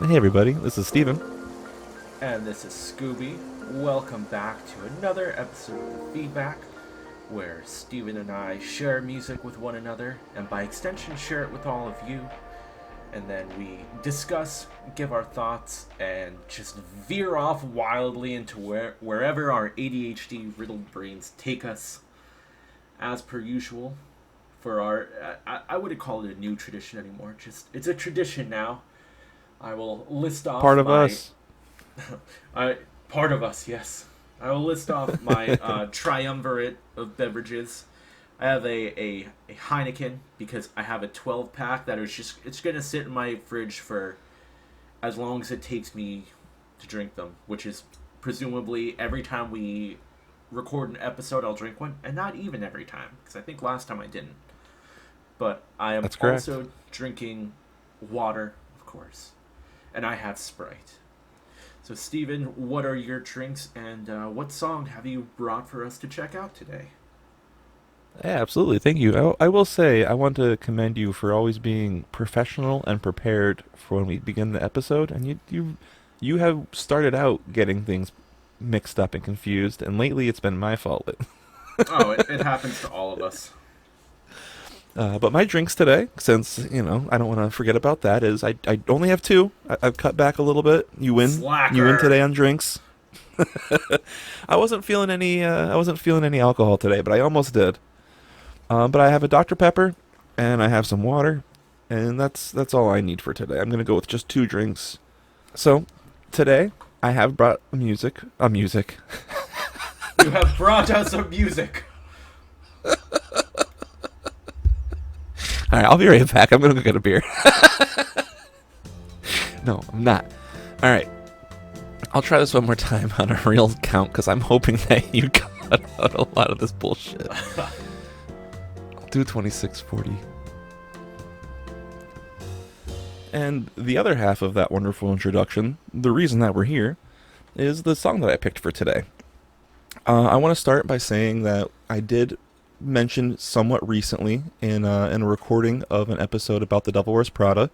Hey everybody, this is Steven. And this is Scooby. Welcome back to another episode of The Feedback, where Steven and I share music with one another, and by extension, share it with all of you. And then we discuss, give our thoughts, and just veer off wildly into wherever our ADHD riddled brains take us, as per usual. For our, I wouldn't call it a new tradition anymore. Just it's a tradition now. I will list off Part of my us. I part of us, yes. I will list off my triumvirate of beverages. I have a Heineken because I have a 12 pack that is just it's gonna sit in my fridge for as long as it takes me to drink them, which is presumably every time we record an episode I'll drink one, and not even every time because I think last time I didn't. But I am That's correct. also drinking water, of course, and I have Sprite. So, Steven, what are your drinks and what song have you brought for us to check out today? Yeah, absolutely. Thank you. I will say I want to commend you for always being professional and prepared for when we begin the episode. And you have started out getting things mixed up and confused, and lately it's been my fault. Oh, it happens to all of us. But my drinks today, since I don't want to forget about that, is I only have two. I've cut back a little bit. You win. You win Slacker! today on drinks. I wasn't feeling any alcohol today, but I almost did. But I have a Dr Pepper, and I have some water, and that's all I need for today. I'm gonna go with just two drinks. So today I have brought music. You have brought us some music! All right, I'll be right back. I'm gonna go get a beer. No, I'm not. All right, I'll try this one more time on a real count because I'm hoping that you cut out a lot of this bullshit. I'll do 2640. And the other half of that wonderful introduction, the reason that we're here, is the song that I picked for today. I want to start by saying that I did mention somewhat recently in a recording of an episode about The Devil Wears Prada.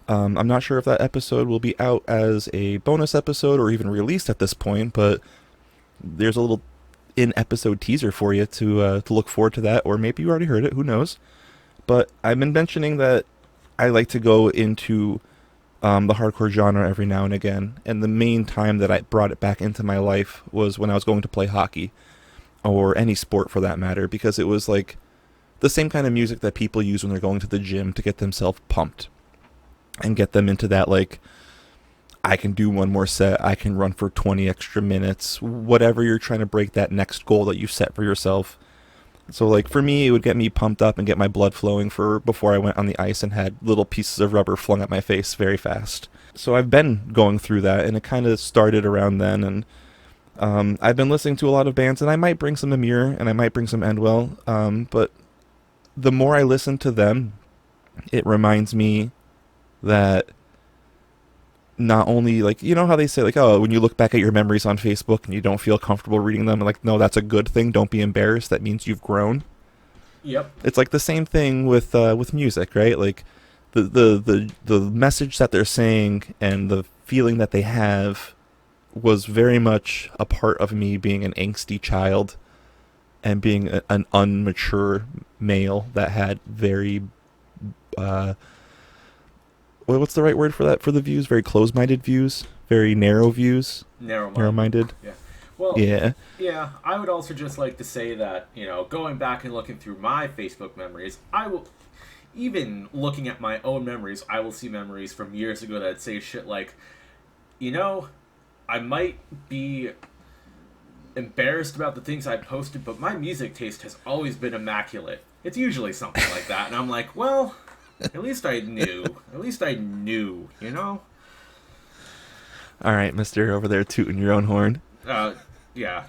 I'm not sure if that episode will be out as a bonus episode or even released at this point, but there's a little in-episode teaser for you to look forward to that, or maybe you already heard it, who knows. But I've been mentioning that I like to go into the hardcore genre every now and again, and the main time that I brought it back into my life was when I was going to play hockey, or any sport for that matter, because it was like the same kind of music that people use when they're going to the gym to get themselves pumped and get them into that, like, I can do one more set, I can run for 20 extra minutes, whatever you're trying to break that next goal that you set for yourself. So, like, for me, it would get me pumped up and get my blood flowing for before I went on the ice and had little pieces of rubber flung at my face very fast. So I've been going through that, and it kind of started around then, and I've been listening to a lot of bands, and I might bring some Amir, and I might bring some Endwell, but the more I listen to them, it reminds me that not only, like, you know how they say, like, oh, when you look back at your memories on Facebook and you don't feel comfortable reading them, like, no, that's a good thing, don't be embarrassed, that means you've grown. Yep. It's like the same thing with music, right? Like the message that they're saying and the feeling that they have was very much a part of me being an angsty child and being an unmature male that had very uh what's the right word for that, for the views, very closed-minded views, very narrow views, Narrow-minded. narrow-minded. Yeah. Well, Yeah. yeah, I would also just like to say that, going back and looking through my Facebook memories, I will, even looking at my own memories, I will see memories from years ago that say shit like, you know, I might be embarrassed about the things I posted, but my music taste has always been immaculate. It's usually something like that, and I'm like, well, at least I knew. At least I knew, you know? All right, mister, over there tooting your own horn. Uh, yeah.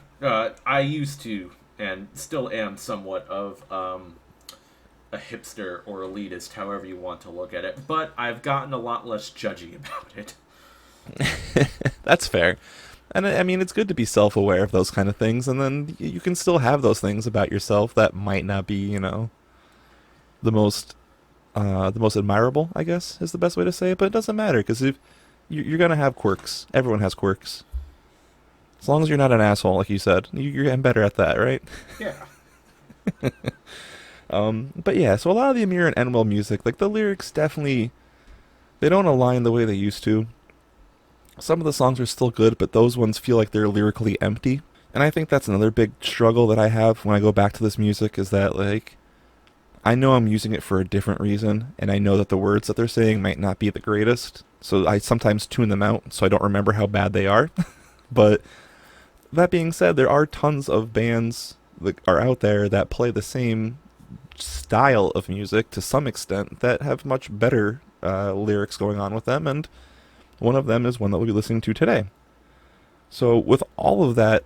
I used to, and still am somewhat of, a hipster or elitist, however you want to look at it, but I've gotten a lot less judgy about it. That's fair. And I mean, it's good to be self-aware of those kind of things, and then you can still have those things about yourself that might not be, the most the most admirable, I guess, is the best way to say it. But it doesn't matter because you're gonna have quirks. Everyone has quirks. As long as you're not an asshole, like you said, you're getting better at that, right? Yeah. But yeah, so a lot of the Amir and Enwell music, like the lyrics definitely, they don't align the way they used to. Some of the songs are still good, but those ones feel like they're lyrically empty. And I think that's another big struggle that I have when I go back to this music is that, like, I know I'm using it for a different reason, and I know that the words that they're saying might not be the greatest, so I sometimes tune them out so I don't remember how bad they are. But that being said, there are tons of bands that are out there that play the same style of music to some extent that have much better lyrics going on with them, and one of them is one that we'll be listening to today. So, with all of that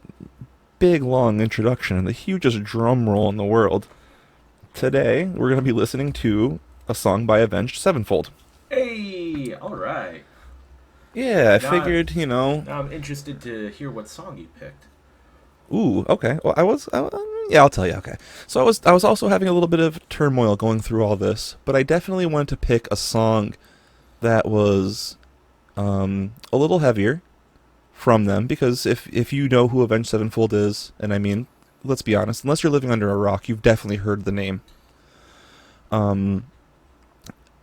big long introduction and the hugest drum roll in the world, today we're going to be listening to a song by Avenged Sevenfold. Hey, all right. Yeah, I Now, figured, now I'm interested to hear what song you picked. ooh, okay. Well, yeah, I'll tell you. Okay, so I was also having a little bit of turmoil going through all this, but I definitely wanted to pick a song that was a little heavier from them because if you know who Avenged Sevenfold is, and I mean, let's be honest, unless you're living under a rock, you've definitely heard the name. Um,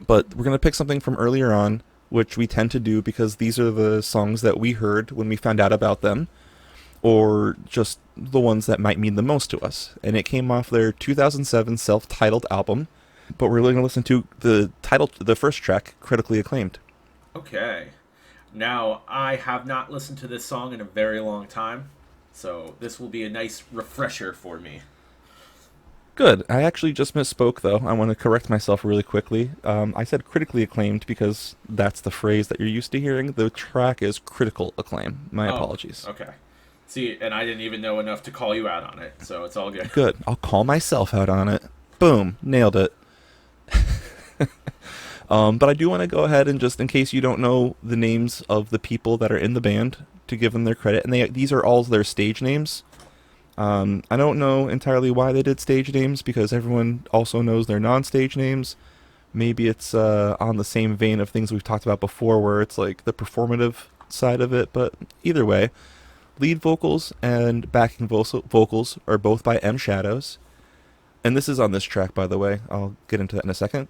but we're gonna pick something from earlier on, which we tend to do because these are the songs that we heard when we found out about them, or just the ones that might mean the most to us. And it came off their 2007 self-titled album, but we're going to listen to the first track, critically acclaimed. Okay. Now, I have not listened to this song in a very long time, so this will be a nice refresher for me. Good. I actually just misspoke, though. I want to correct myself really quickly. I said critically acclaimed because that's the phrase that you're used to hearing. The track is critical acclaim. My Oh, apologies. okay. See, and I didn't even know enough to call you out on it, so it's all good. Good. I'll call myself out on it. Boom. Nailed it. But I do want to go ahead and just in case you don't know the names of the people that are in the band, to give them their credit. And these are all their stage names. I don't know entirely why they did stage names because everyone also knows their non-stage names. Maybe it's on the same vein of things we've talked about before where it's like the performative side of it. But either way, lead vocals and backing vocals are both by M Shadows. And this is on this track, by the way. I'll get into that in a second.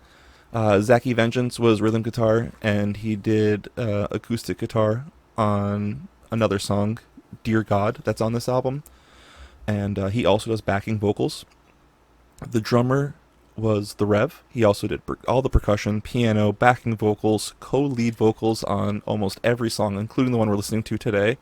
Zachy Vengeance was rhythm guitar, and he did acoustic guitar on another song, Dear God, that's on this album. And he also does backing vocals. The drummer was the Rev. He also did all the percussion, piano, backing vocals, co-lead vocals on almost every song, including the one we're listening to today.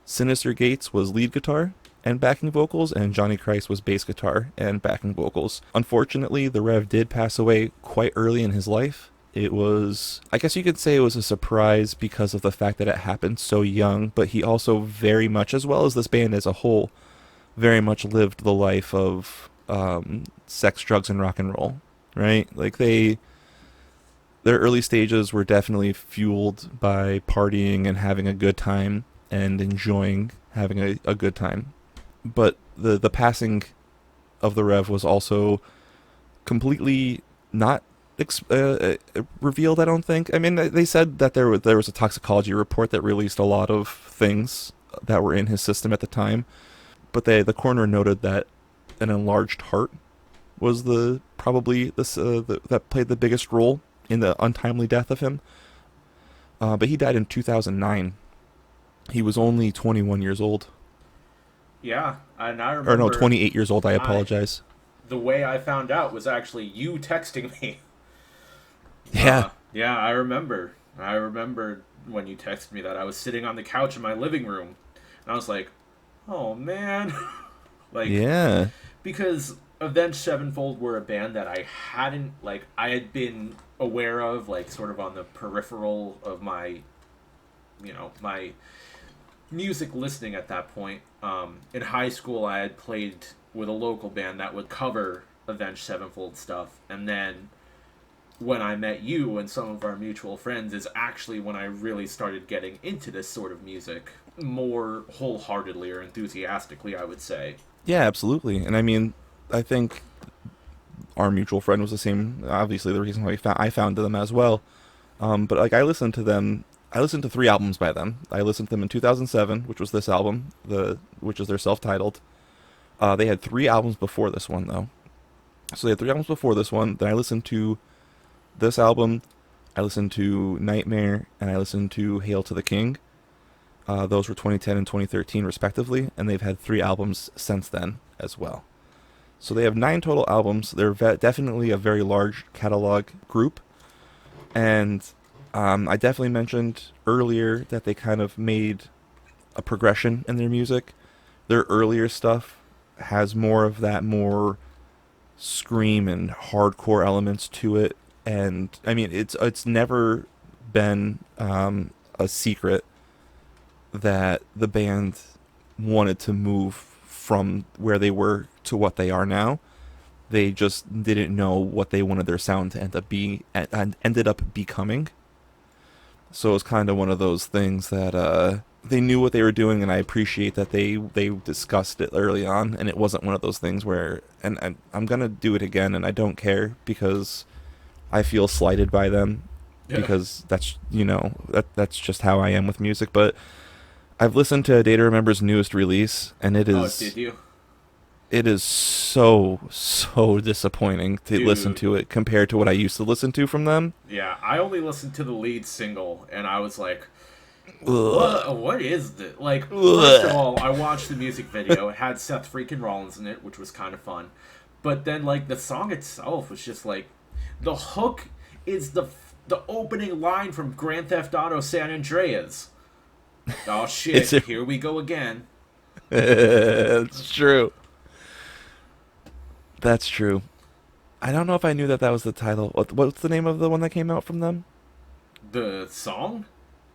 Sinister Gates was lead guitar and backing vocals, and Johnny Christ was bass guitar and backing vocals. Unfortunately, the Rev did pass away quite early in his life. It was, I guess you could say it was a surprise because of the fact that it happened so young, but he also very much, as well as this band as a whole, very much lived the life of sex, drugs, and rock and roll, right? Like their early stages were definitely fueled by partying and having a good time and enjoying having a good time. But the passing of the Rev was also completely not revealed, I don't think. I mean, they said that there was a toxicology report that released a lot of things that were in his system at the time, but the coroner noted that an enlarged heart was that played the biggest role in the untimely death of him. But he died in 2009. He was only 21 years old. Yeah, and I Or no, remember 28 years old. I I apologize. the way I found out was actually you texting me. Yeah. Yeah, I remember. I remember when you texted me that. I was sitting on the couch in my living room, and I was like, "Oh man," like Yeah. because Avenged Sevenfold were a band that I had been aware of, like sort of on the peripheral of my, my music listening at that point. In high school, I had played with a local band that would cover Avenged Sevenfold stuff, and then when I met you and some of our mutual friends is actually when I really started getting into this sort of music more wholeheartedly or enthusiastically, I would say. Yeah, absolutely. And I mean, I think our mutual friend was the same. Obviously, the reason why I found them as well. But like, I listened to them I listened to 3 albums by them. I listened to them in 2007, which was this album, which is their self-titled. They had 3 albums before this one though. So they had 3 albums before this one. Then I listened to this album. I listened to Nightmare, and I listened to Hail to the King. Those were 2010 and 2013 respectively, and they've had 3 albums since then as well. So they have 9 total albums. They're definitely a very large catalog group, and I definitely mentioned earlier that they kind of made a progression in their music. Their earlier stuff has more of that more scream and hardcore elements to it, and I mean it's never been a secret that the band wanted to move from where they were to what they are now. They just didn't know what they wanted their sound to ended up becoming. So it was kind of one of those things that they knew what they were doing, and I appreciate that they discussed it early on, and it wasn't one of those things where, and I'm gonna do it again, and I don't care because I feel slighted by them, Yeah. because that's just how I am with music. But I've listened to Day to Remember's newest release, and Oh, did you? it is so disappointing to listen Dude. to it compared to what I used to listen to from them. Yeah, I only listened to the lead single, and I was like, Ugh. what is this? Like, first of Ugh. all, I watched the music video. It had Seth freaking Rollins in it, which was kind of fun. But then, like, the song itself was just like, the hook is the opening line from Grand Theft Auto San Andreas. Oh shit! It's a, Here we go again. it's true. That's true. I don't know if I knew that was the title. What's the name of the one that came out from them? The song?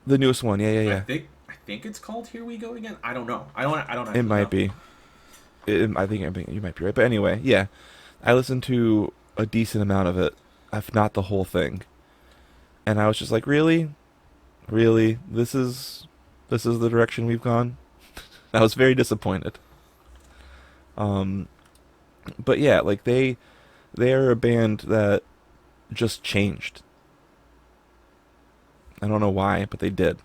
The newest one. Yeah, yeah, I yeah. think I think it's called "Here We Go Again." I don't know. I don't It actually might know. be. I think you might be right. But anyway, yeah. I listened to a decent amount of it, if not the whole thing. And I was just like, really? Really? This is the direction we've gone? I was very disappointed. Um but yeah, like they are a band that just changed. I don't know why, but they did.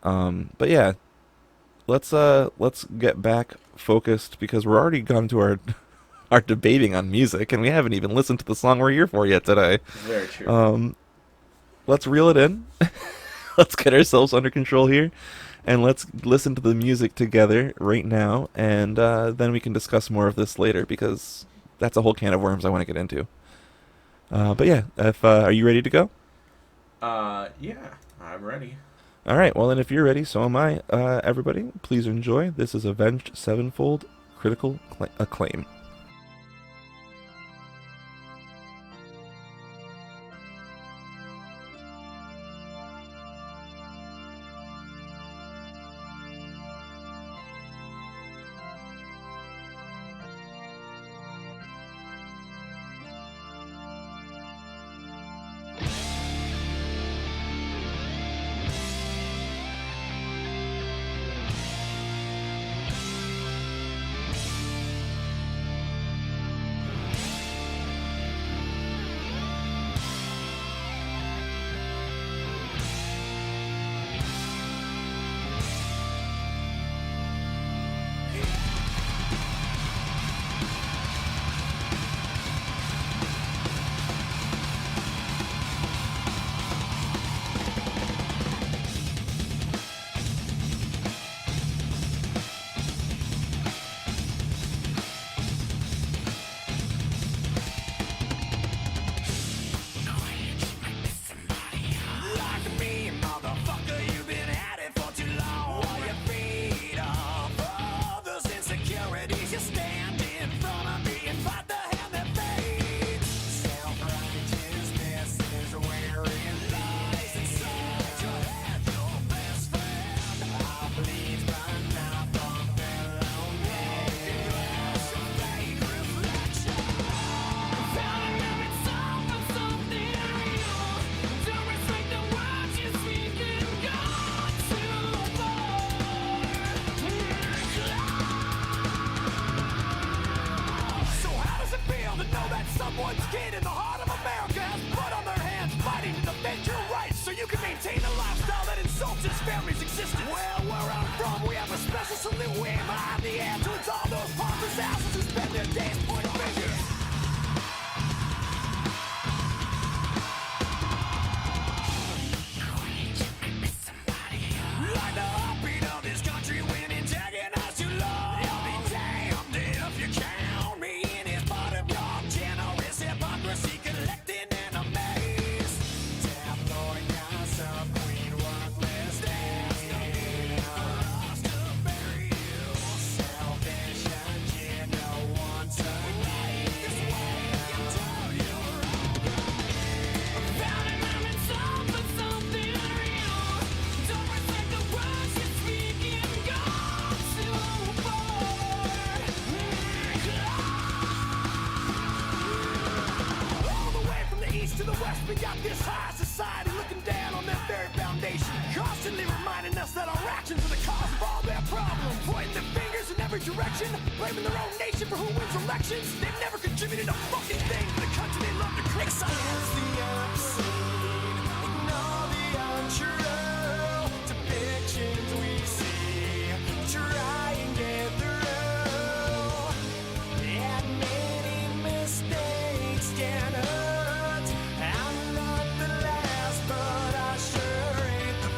But yeah, let's get back focused because we're already gone to our our debating on music and we haven't even listened to the song we're here for yet today. Very true. Um, let's reel it in. Let's get ourselves under control here, and let's listen to the music together right now, and then we can discuss more of this later because that's a whole can of worms I want to get into. But yeah, if are you ready to go? Yeah, I'm ready. All right. Well, then if you're ready, so am I. Everybody, please enjoy. This is Avenged Sevenfold, Critical Acclaim. Someone's kid in the heart of America has blood on their hands fighting to defend your rights so you can maintain a life resistance. Well, where I'm from, we have a special salute. We aim high in the air towards all those pompous asses who spend their days pointing fingers. Like the heartbeat of this country when it's tagging us too long. I'll be damned if you count me in as part of your generous hypocrisy collecting enemies. Tabloid gossip, queen worthless days. For us to bury you. Selfish agenda once again. This way I can tell you about it, I'm in something real. Don't respect the words you're speaking, gone too far. All the way from the east to the west, we got this high society looking down on their very foundation, constantly reminding us that our actions are the cause of all their problems, pointing their fingers in every direction, blaming their own nation for who wins elections. They've never contributed a fucking thing to the country they love to criticize. The obscene, ignore the untrue depictions we see. Try and get through. Admitting mistakes can hurt. I'm not the last, but I sure ain't the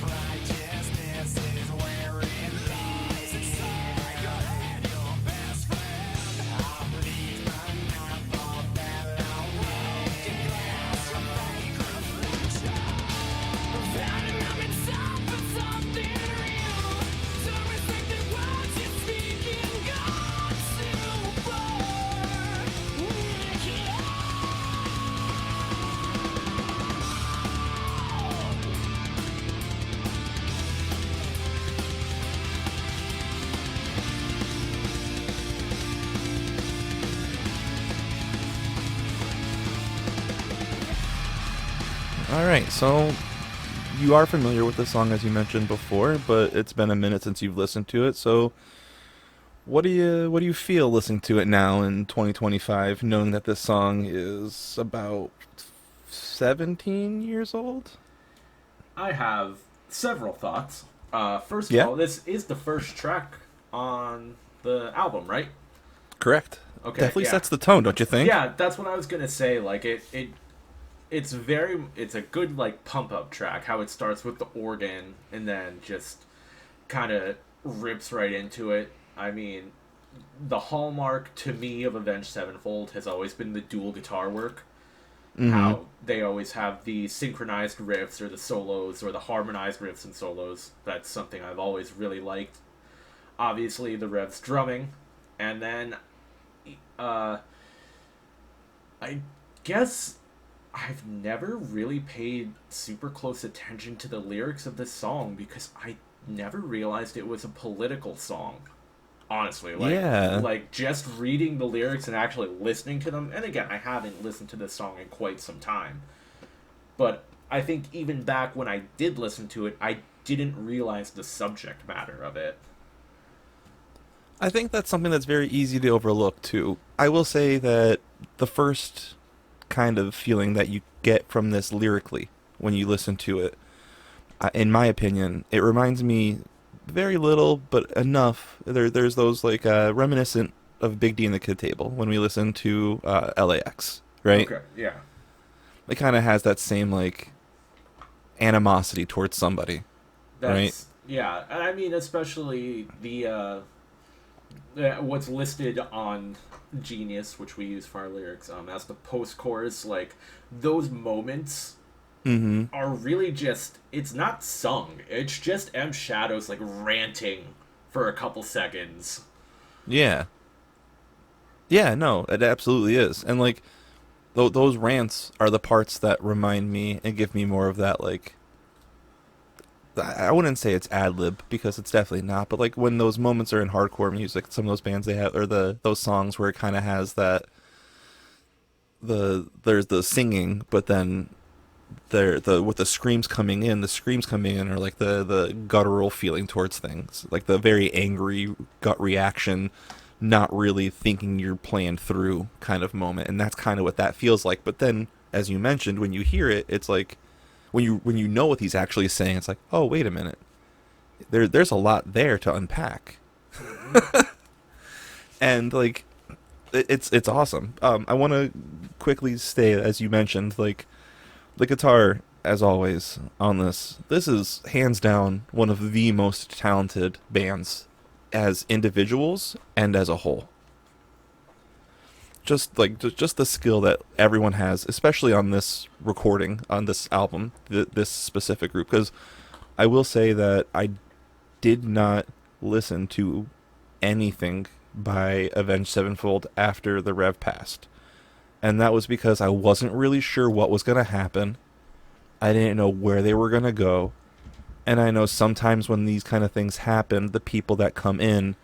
self-righteousness is where it lies. Inside your head, your best friend. I believe my I thought that I would glass your fake reflection. Found it, I'm in something real. Don't respect the words you're speaking, gone too far. Alright, so you are familiar with the song as you mentioned before, but it's been a minute since you've listened to it, so what do you feel listening to it now in 2025, knowing that this song is about 17 years old? I have several thoughts. First of Yeah, all, this is the first track on the album, right? correct. Okay, Definitely yeah. sets the tone, don't you think? Yeah, that's what I was gonna say. Like it's a good like pump up track. How it starts with the organ and then just kind of rips right into it. I mean, the hallmark to me of Avenged Sevenfold has always been the dual guitar work. How they always have the synchronized riffs or the solos or the harmonized riffs and solos. That's something I've always really liked. Obviously, the Rev's drumming, and then I guess I've never really paid super close attention to the lyrics of this song because I never realized it was a political song. Honestly, Yeah. like just reading the lyrics and actually listening to them, and again, I haven't listened to this song in quite some time. But I think even back when I did listen to it, I didn't realize the subject matter of it. I think that's something that's very easy to overlook too. I will say that the first kind of feeling that you get from this lyrically when you listen to it, in my opinion, it reminds me very little, but enough. There's those like reminiscent of Big D and the Kid Table when we listen to LAX, right? Okay, yeah. It kind of has that same like animosity towards somebody, right? That's Yeah, and I mean, especially the what's listed on Genius, which we use for our lyrics, as the post-chorus. Like those moments Mm-hmm. are really just, it's not sung. It's just M Shadows like ranting for a couple seconds. Yeah. Yeah, no, it absolutely is. And like those rants are the parts that remind me and give me more of that like I wouldn't say it's ad lib because it's definitely not, but like when those moments are in hardcore music, some of those bands they have or those songs where it kind of has that there's the singing, but then the with the screams coming in are like the guttural feeling towards things, like the very angry gut reaction, not really thinking you're playing through kind of moment, and that's kind of what that feels like. But then, as you mentioned, when you hear it, it's like when you know what he's actually saying, it's like, oh wait a minute, there's a lot there to unpack, and like it's awesome. I want to quickly say, as you mentioned, like the guitar, as always, on this. This is hands down one of the most talented bands as individuals and as a whole. Just the skill that everyone has, especially on this recording, on this album, this specific group. Because I will say that I did not listen to anything by Avenged Sevenfold after the Rev passed. And that was because I wasn't really sure what was going to happen. I didn't know where they were going to go. And I know sometimes when these kind of things happen, the people that come in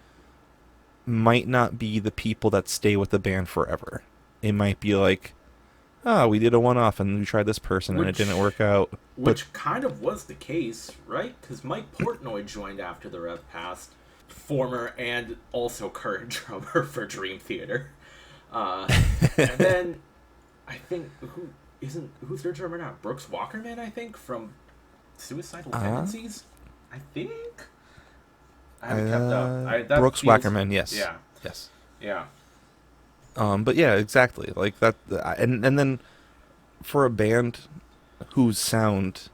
might not be the people that stay with the band forever. It might be like, oh, we did a one-off and we tried this person and it didn't work out. Which kind of was the case, right? Because Mike Portnoy joined after the Rev passed, former and also current drummer for Dream Theater. And then I think who's their drummer now? Brooks Walkerman, I think, from Suicidal Tendencies. I think I haven't kept up. Brooks Wackerman, yes, Yeah, yes. yeah, But yeah, exactly. Like that, and then for a band whose sound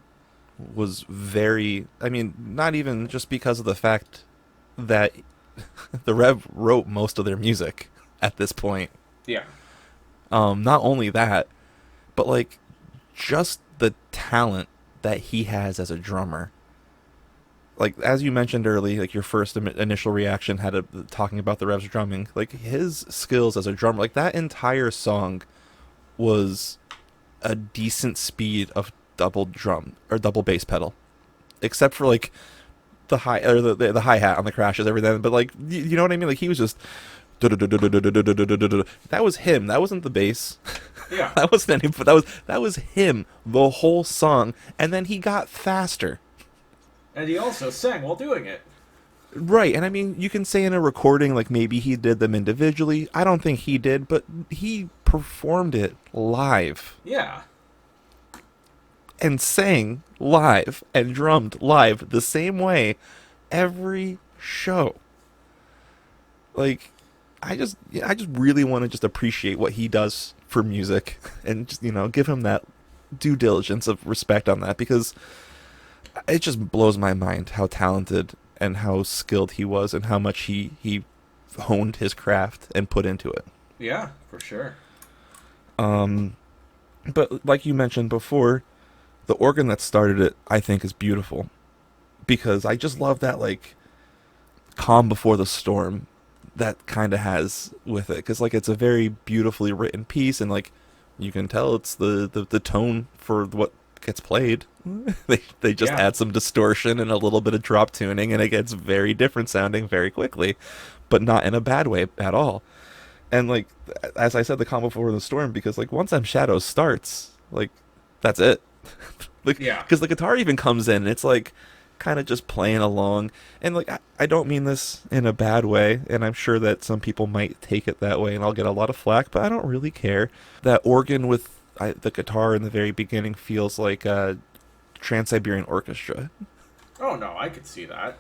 was very, I mean, not even just because of the fact that the Rev wrote most of their music at this point. yeah. Not only that, but like just the talent that he has as a drummer. Like as you mentioned earlier, like your first initial reaction had talking about the Rev's drumming. Like his skills as a drummer, like that entire song was a decent speed of double drum or double bass pedal, except for like the high or the hi hat on the crashes every then. But like you know what I mean? Like he was just that was him. That wasn't the bass. Yeah. That wasn't any. But that was him the whole song, and then he got faster. And he also sang while doing it. Right, and I mean, you can say in a recording, like maybe he did them individually. I don't think he did, but he performed it live Yeah. and sang live and drummed live the same way every show. Like, I just really want to just appreciate what he does for music and just, give him that due diligence of respect on that because it just blows my mind how talented and how skilled he was and how much he honed his craft and put into it. Yeah, for sure. But like you mentioned before, the organ that started it, I think, is beautiful because I just love that like calm before the storm that kind of has with it because like it's a very beautifully written piece and like you can tell it's the tone for what gets played. They just add some distortion and a little bit of drop tuning and it gets very different sounding very quickly, but not in a bad way at all. And like as I said, the calm before the storm because like once M Shadows starts, like that's it. Like because the guitar even comes in and it's like kind of just playing along and like I don't mean this in a bad way and I'm sure that some people might take it that way and I'll get a lot of flack, but I don't really care. That organ with the guitar in the very beginning feels like a Trans-Siberian Orchestra. Oh no, I could see that.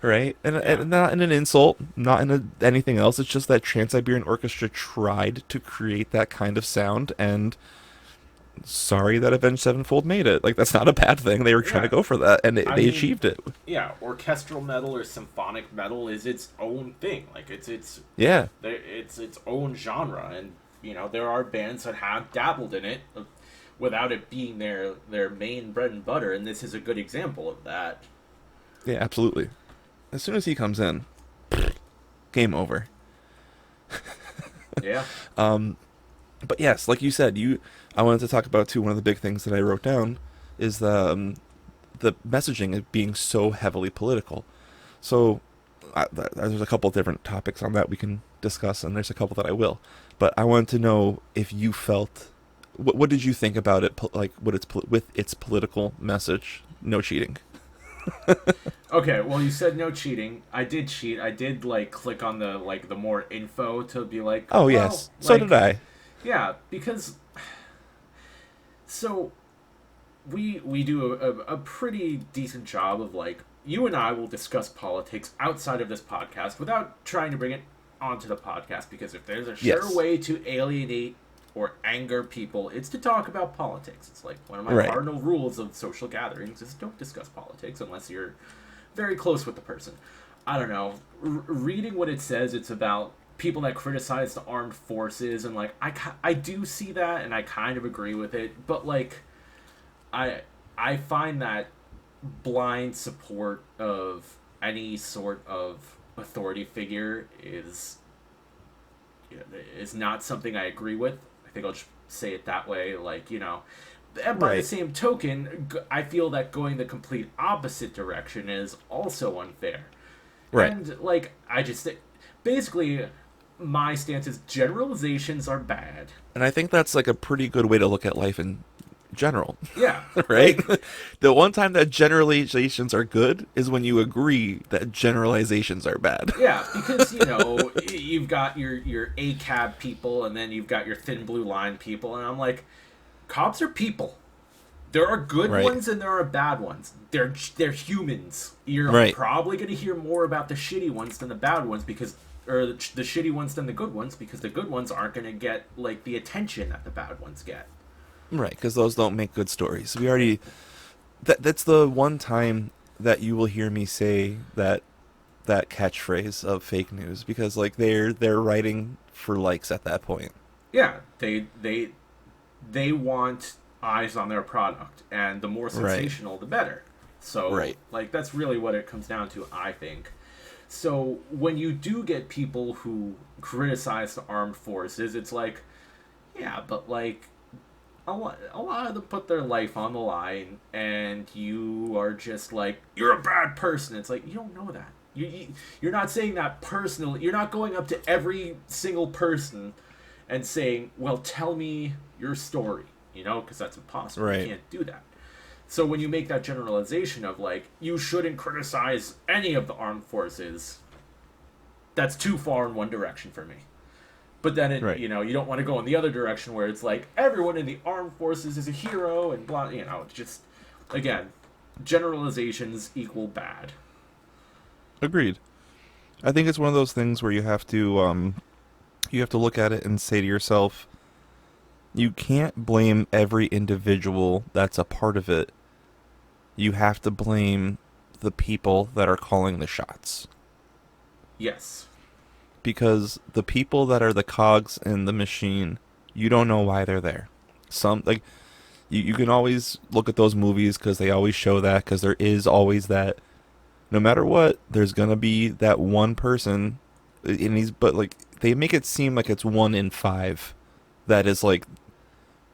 Right? And not in an insult, not in anything else. It's just that Trans-Siberian Orchestra tried to create that kind of sound and sorry that Avenged Sevenfold made it. Like, that's not a bad thing. They were trying to Yeah. go for that, and I they mean, achieved it. yeah, orchestral metal or symphonic metal is its own thing. Like Yeah, it's its own genre, and there are bands that have dabbled in it without it being their main bread and butter, and this is a good example of that. yeah, absolutely. As soon as he comes in, game over. Yeah. But yes, like you said, I wanted to talk about too. One of the big things that I wrote down is the messaging is being so heavily political. So there's a couple of different topics on that we can discuss, and there's a couple that I will. But I wanted to know if you felt, what did you think about it, like with its political message? No cheating. Okay, well, you said no cheating. I did cheat. I did click on the more info to be like, Oh well, yes, so did I. yeah, because so we do a pretty decent job of you and I will discuss politics outside of this podcast without trying to bring it onto the podcast, because if there's a sure Yes. way to alienate or anger people, it's to talk about politics. It's like one of my Right. cardinal rules of social gatherings is don't discuss politics unless you're very close with the person. I don't know. Reading what it says, it's about people that criticize the armed forces, and I do see that, and I kind of agree with it, but I I find that blind support of any sort of authority figure is not something I agree with. I think I'll just say it that way. And by the Right. same token, I feel that going the complete opposite direction is also unfair. Right. And I just basically my stance is generalizations are bad. And I think that's like a pretty good way to look at life in general. Yeah, Right? The one time that generalizations are good is when you agree that generalizations are bad. yeah, because you've got your ACAB people, and then you've got your thin blue line people, and I'm like, cops are people. There are good Right. ones and there are bad ones. They're humans. You're Right. probably going to hear more about the shitty ones than the bad ones, or the shitty ones than the good ones, because the good ones aren't going to get the attention that the bad ones get. Right, because those don't make good stories. We already that's the one time that you will hear me say that catchphrase of fake news, because they're writing for likes at that point. Yeah, they want eyes on their product, and the more Right. sensational, the better. So, Right. that's really what it comes down to, I think. So, when you do get people who criticize the armed forces, it's yeah, but a lot of them put their life on the line, and you are just you're a bad person. It's you don't know that. You're not saying that personally. You're not going up to every single person and saying, well, tell me your story, because that's impossible. Right. You can't do that. So when you make that generalization of you shouldn't criticize any of the armed forces, that's too far in one direction for me. But then Right. you don't want to go in the other direction where it's everyone in the armed forces is a hero and blah. Just again, generalizations equal bad. Agreed. I think it's one of those things where you have to look at it and say to yourself, you can't blame every individual that's a part of it. You have to blame the people that are calling the shots. Yes. Because the people that are the cogs in the machine, you don't know why they're there. You can always look at those movies because they always show that, because there is always that, no matter what, there's gonna be that one person, but they make it seem like it's 1 in 5 that is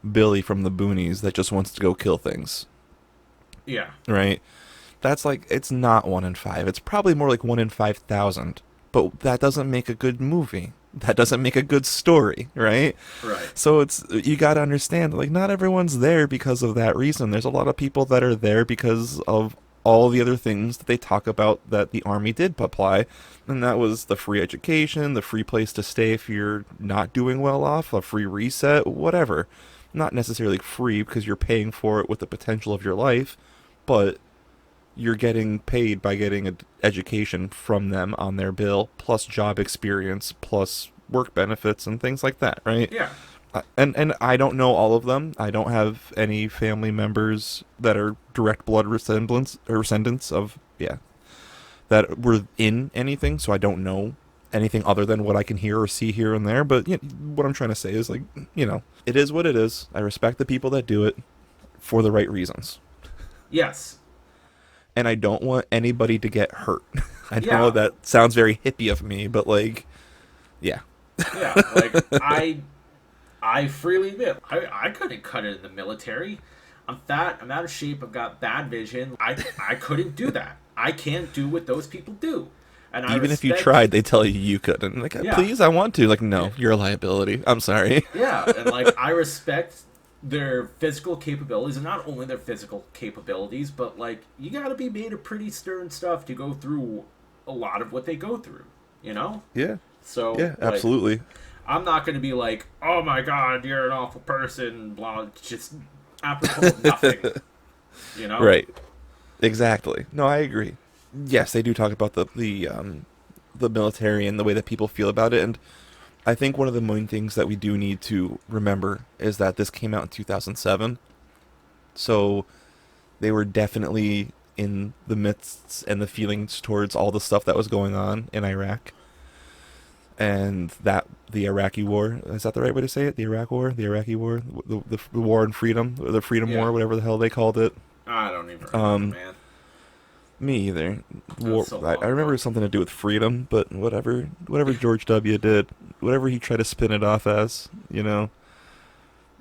Billy from the Boonies that just wants to go kill things, Yeah. right? That's it's not 1 in 5. It's probably more like 1 in 5,000. But that doesn't make a good movie. That doesn't make a good story, right? Right. So you got to understand, not everyone's there because of that reason. There's a lot of people that are there because of all the other things that they talk about that the Army did apply, and that was the free education, the free place to stay if you're not doing well off, a free reset, whatever. Not necessarily free because you're paying for it with the potential of your life, but you're getting paid by getting an education from them on their bill, plus job experience, plus work benefits and things like that, right? Yeah. And I don't know all of them. I don't have any family members that are direct blood resemblance or descendants of, yeah, that were in anything, so I don't know anything other than what I can hear or see here and there. But what I'm trying to say is, like, it is what it is. I respect the people that do it for the right reasons, Yes. and I don't want anybody to get hurt. I know Yeah. that sounds very hippie of me, but like, yeah, Yeah. Like I freely admit I couldn't cut it in the military. I'm fat. I'm out of shape. I've got bad vision. I couldn't do that. I can't do what those people do. And I even if you respect. tried, they tell you you couldn't. Like, Yeah. please, I want to. Like, no, you're a liability. I'm sorry. Yeah, and like I respect their physical capabilities, and not only their physical capabilities, but like you got to be made of pretty stern stuff to go through a lot of what they go through, you know. Yeah, So yeah, like, absolutely. I'm not going to be like, oh my god, you're an awful person, blah, just apropos of nothing, you know. Right. Exactly. No, I agree. Yes, they do talk about the military and the way that people feel about it, and I think one of the main things that we do need to remember is that this came out in 2007, so they were definitely in the midst and the feelings towards all the stuff that was going on in Iraq, and that the Iraqi War, is that the right way to say it? The Iraq War, the Iraqi War, the War on Freedom, or the Freedom Yeah. War, whatever the hell they called it. I don't even remember, Um, man. Me either. was so long I remember ago. something to do with freedom, but whatever George W. did, whatever he tried to spin it off as,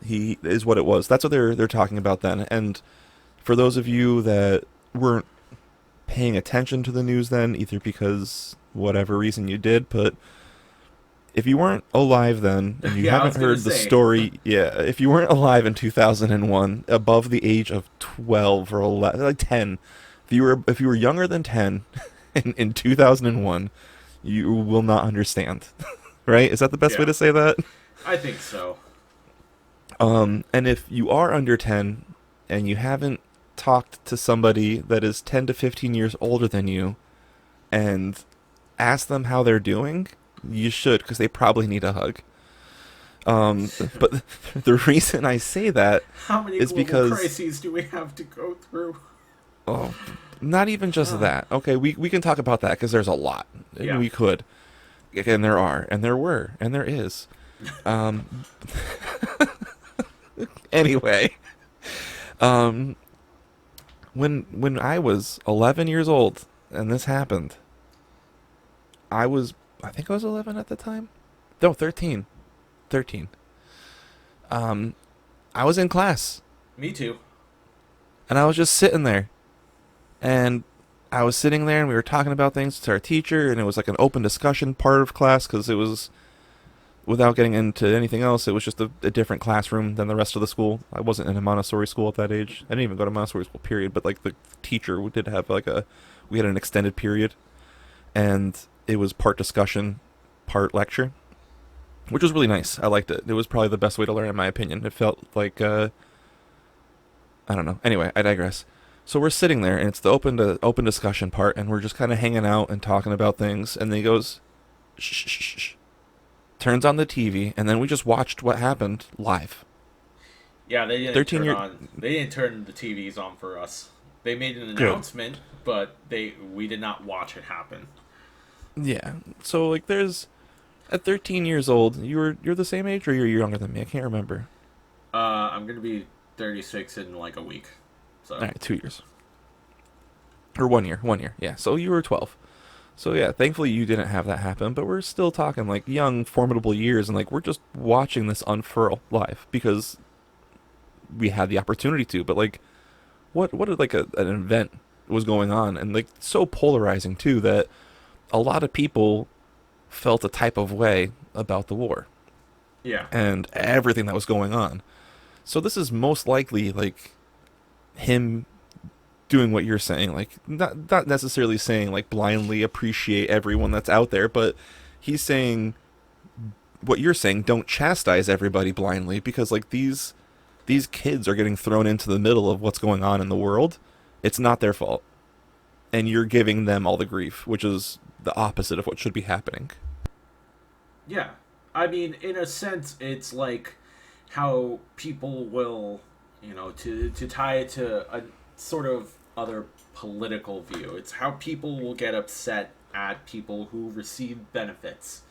he is what it was. That's what they're talking about then. And for those of you that weren't paying attention to the news then, either because whatever reason you did, but if you weren't alive then and you Yeah, I was haven't gonna heard the say. story, yeah, if you weren't alive in 2001, above the age of 12 or 11, like 10, if you were younger than 10 in 2001, you will not understand. Right? Is that the best way Yeah, to say that? I think so. And if you are under 10 and you haven't talked to somebody that is 10 to 15 years older than you and asked them how they're doing, you should, because they probably need a hug. But the reason I say that How many is global because, crises do we have to go through? oh, not even just that. Okay, we can talk about that because there's a lot. And Yeah. we could. And there are, and there were, and there is. Um, anyway, um, when I was 11 years old and this happened, I think I was 11 at the time. No, 13. 13. I was in class Me too. and I was just sitting there, and I was sitting there and we were talking about things to our teacher, and it was like an open discussion part of class because it was, without getting into anything else, it was just a different classroom than the rest of the school. I wasn't in a Montessori school at that age. I didn't even go to Montessori school, period. But like the teacher, we did have we had an extended period, and it was part discussion, part lecture, which was really nice. I liked it. It was probably the best way to learn, in my opinion. It felt like, I don't know. Anyway, I digress. So we're sitting there, and it's the open discussion part, and we're just kind of hanging out and talking about things. And then he goes, shh, shh, shh, shh, turns on the TV, and then we just watched what happened live. Yeah, they didn't 13 turn year on. They didn't turn the TVs on for us. They made an Good. announcement, but we did not watch it happen. Yeah. So like, at 13 years old, you're the same age, or you're younger than me? I can't remember. I'm gonna be 36 in like a week. So All right, 2 years or 1 year. 1 year. Yeah. So you were 12. So yeah, thankfully you didn't have that happen, but we're still talking like young, formidable years, and like we're just watching this unfurl live because we had the opportunity to. But like, what did like an event was going on, and like so polarizing too that a lot of people felt a type of way about the war yeah, and everything that was going on. So this is most likely like him doing what you're saying, like not necessarily saying like blindly appreciate everyone that's out there, but he's saying what you're saying, don't chastise everybody blindly, because like these kids are getting thrown into the middle of what's going on in the world. It's not their fault, and you're giving them all the grief, which is the opposite of what should be happening. yeah. I mean, in a sense, it's like how people will, to tie it to a sort of other political view. It's how people will get upset at people who receive benefits.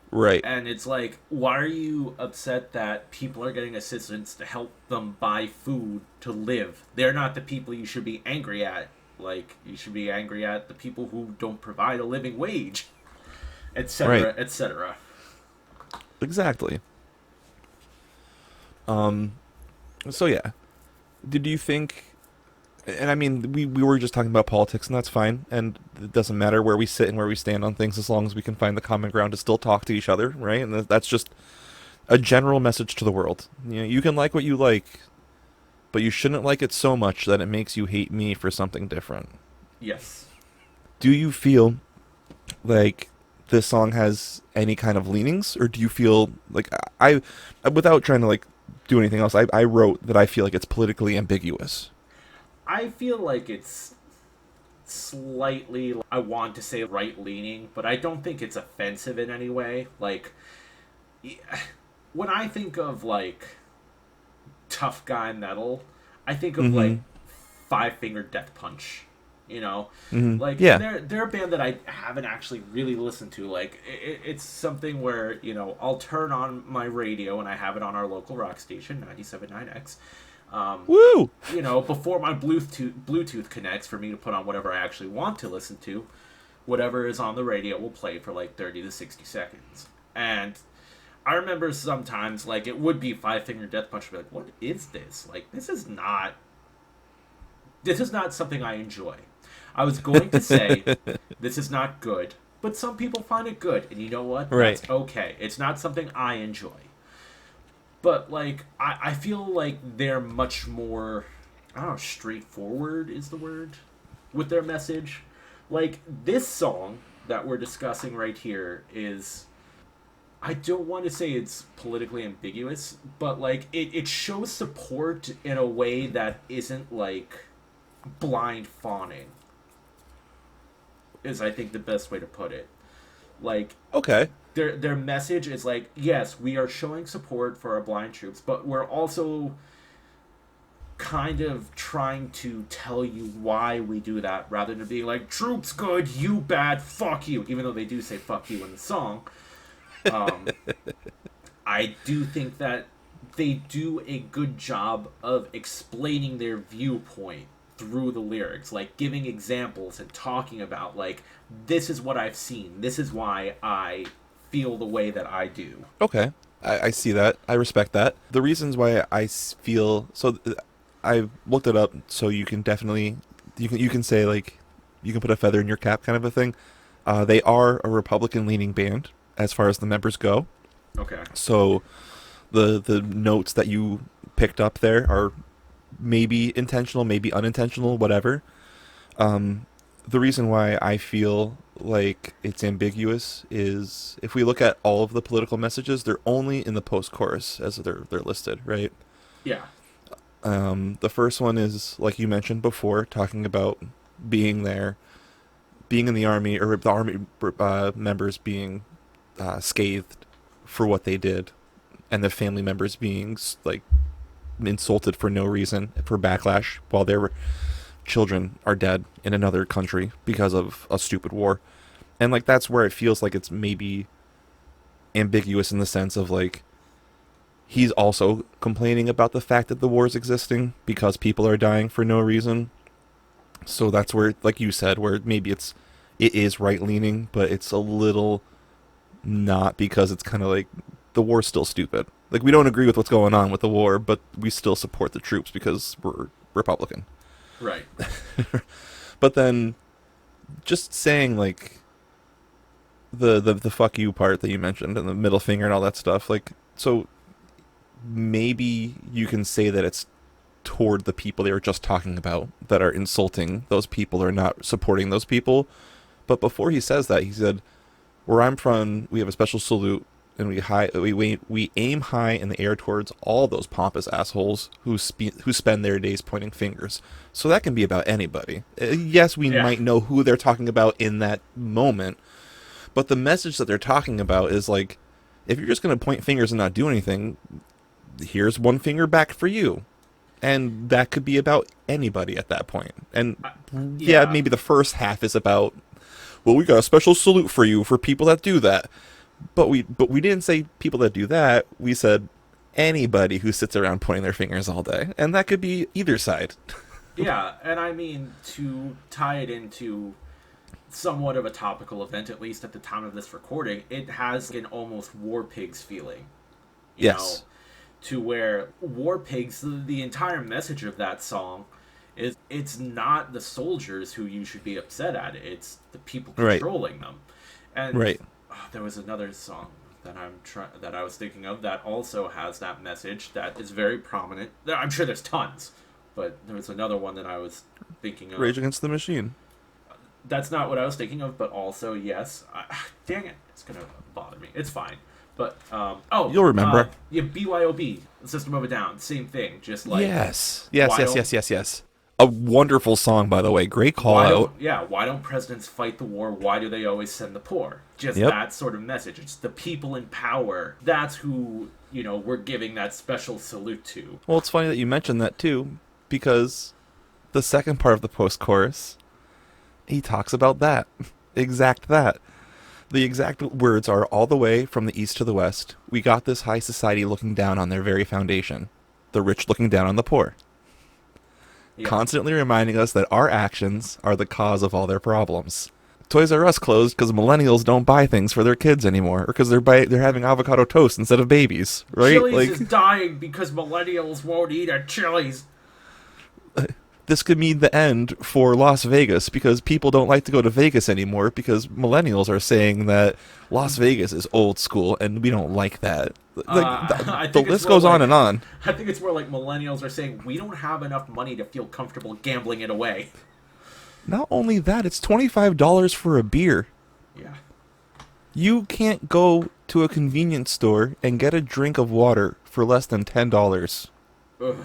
Right. And it's like, why are you upset that people are getting assistance to help them buy food to live? They're not the people you should be angry at. Like, you should be angry at the people who don't provide a living wage, Right. etc., etc. Exactly. So yeah, did you think? And I mean, we were just talking about politics, and that's fine. And it doesn't matter where we sit and where we stand on things, as long as we can find the common ground to still talk to each other, right? And that's just a general message to the world. You know, you can like what you like, but you shouldn't like it so much that it makes you hate me for something different. Yes. Do you feel like this song has any kind of leanings, or do you feel like without trying to like do anything else, I wrote that I feel like it's politically ambiguous. I feel like it's slightly, I want to say right leaning, but I don't think it's offensive in any way. Like, when I think of, like, tough guy metal, I think of, like, Mm-hmm. Five Finger Death Punch. You know, Mm-hmm. like, Yeah. they're a band that I haven't actually really listened to. Like, it's something where, I'll turn on my radio, and I have it on our local rock station, 97.9X. Woo! Before my Bluetooth connects for me to put on whatever I actually want to listen to, whatever is on the radio will play for like 30 to 60 seconds. And I remember sometimes, like, it would be Five Finger Death Punch, I'd be like, what is this? Like, this is not something I enjoy. I was going to say, this is not good, but some people find it good, and you know what? Right. That's okay. It's not something I enjoy. But, like, I feel like they're much more, I don't know, straightforward is the word, with their message. Like, this song that we're discussing right here is, I don't want to say it's politically ambiguous, but, like, it shows support in a way that isn't, like, blind fawning, is, I think, the best way to put it. Like, Okay. their message is like, yes, we are showing support for our blind troops, but we're also kind of trying to tell you why we do that, rather than being like, troops good, you bad, fuck you, even though they do say fuck you in the song. I do think that they do a good job of explaining their viewpoint through the lyrics, like giving examples and talking about, like, this is what I've seen, this is why I feel the way that I do. Okay. I see that. I respect that. The reasons why feel so, I looked it up, so you can definitely you can say like you can put a feather in your cap kind of a thing. They are a Republican leaning band as far as the members go. Okay. So the notes that you picked up there are maybe intentional, maybe unintentional, whatever. The reason why I feel like it's ambiguous is if we look at all of the political messages, they're only in the post-chorus as they're listed, right? Yeah. The first one is, like you mentioned before, talking about being there, being in the army, or the army members being scathed for what they did, and the family members being like insulted for no reason, for backlash, while their children are dead in another country because of a stupid war. And like that's where it feels like it's maybe ambiguous in the sense of like he's also complaining about the fact that the war is existing because people are dying for no reason. So that's where, like you said, where maybe it is right leaning, but it's a little not, because it's kind of like the war's still stupid. Like, we don't agree with what's going on with the war, but we still support the troops because we're Republican. Right. But then just saying like the fuck you part that you mentioned and the middle finger and all that stuff, like, so maybe you can say that it's toward the people they were just talking about that are insulting those people or not supporting those people. But before he says that, he said, where I'm from, we have a special salute, and we aim high in the air towards all those pompous assholes who spend their days pointing fingers. So that can be about anybody. Yes, we Yeah. might know who they're talking about in that moment, but the message that they're talking about is like, if you're just going to point fingers and not do anything, here's one finger back for you. And that could be about anybody at that point. And yeah, Yeah. maybe the first half is about, well, we got a special salute for you for people that do that. But we didn't say people that do that. We said anybody who sits around pointing their fingers all day. And that could be either side. Yeah, and I mean, to tie it into somewhat of a topical event, at least at the time of this recording, it has an almost War Pigs feeling. You Yes. know, to where War Pigs, the entire message of that song is it's not the soldiers who you should be upset at, it's the people Right. controlling them. And Right. there was another song that I was thinking of that also has that message that is very prominent. I'm sure there's tons, but there was another one that I was thinking of. Rage Against the Machine. That's not what I was thinking of, but also yes. Dang it, it's gonna bother me. It's fine. But You'll remember. Yeah, BYOB, System of a Down, same thing. Just like Yes. why don't- Yes. A wonderful song, by the way. Great call Why out. why don't presidents fight the war? Why do they always send the poor? Just Yep. that sort of message. It's the people in power. That's who, we're giving that special salute to. Well, it's funny that you mentioned that, too, because the second part of the post-chorus, he talks about that. That. The exact words are, all the way from the east to the west, we got this high society looking down on their very foundation. The rich looking down on the poor. Yeah. Constantly reminding us that our actions are the cause of all their problems. Toys R Us closed because millennials don't buy things for their kids anymore, or because they're having avocado toast instead of babies, right? Chili's is dying because millennials won't eat at Chili's. This could mean the end for Las Vegas because people don't like to go to Vegas anymore because millennials are saying that Las Vegas is old school and we don't like that. I The think it's list more goes on like- and on. I think it's more like millennials are saying we don't have enough money to feel comfortable gambling it away. Not only that, it's $25 for a beer. Yeah. You can't go to a convenience store and get a drink of water for less than $10. Ugh.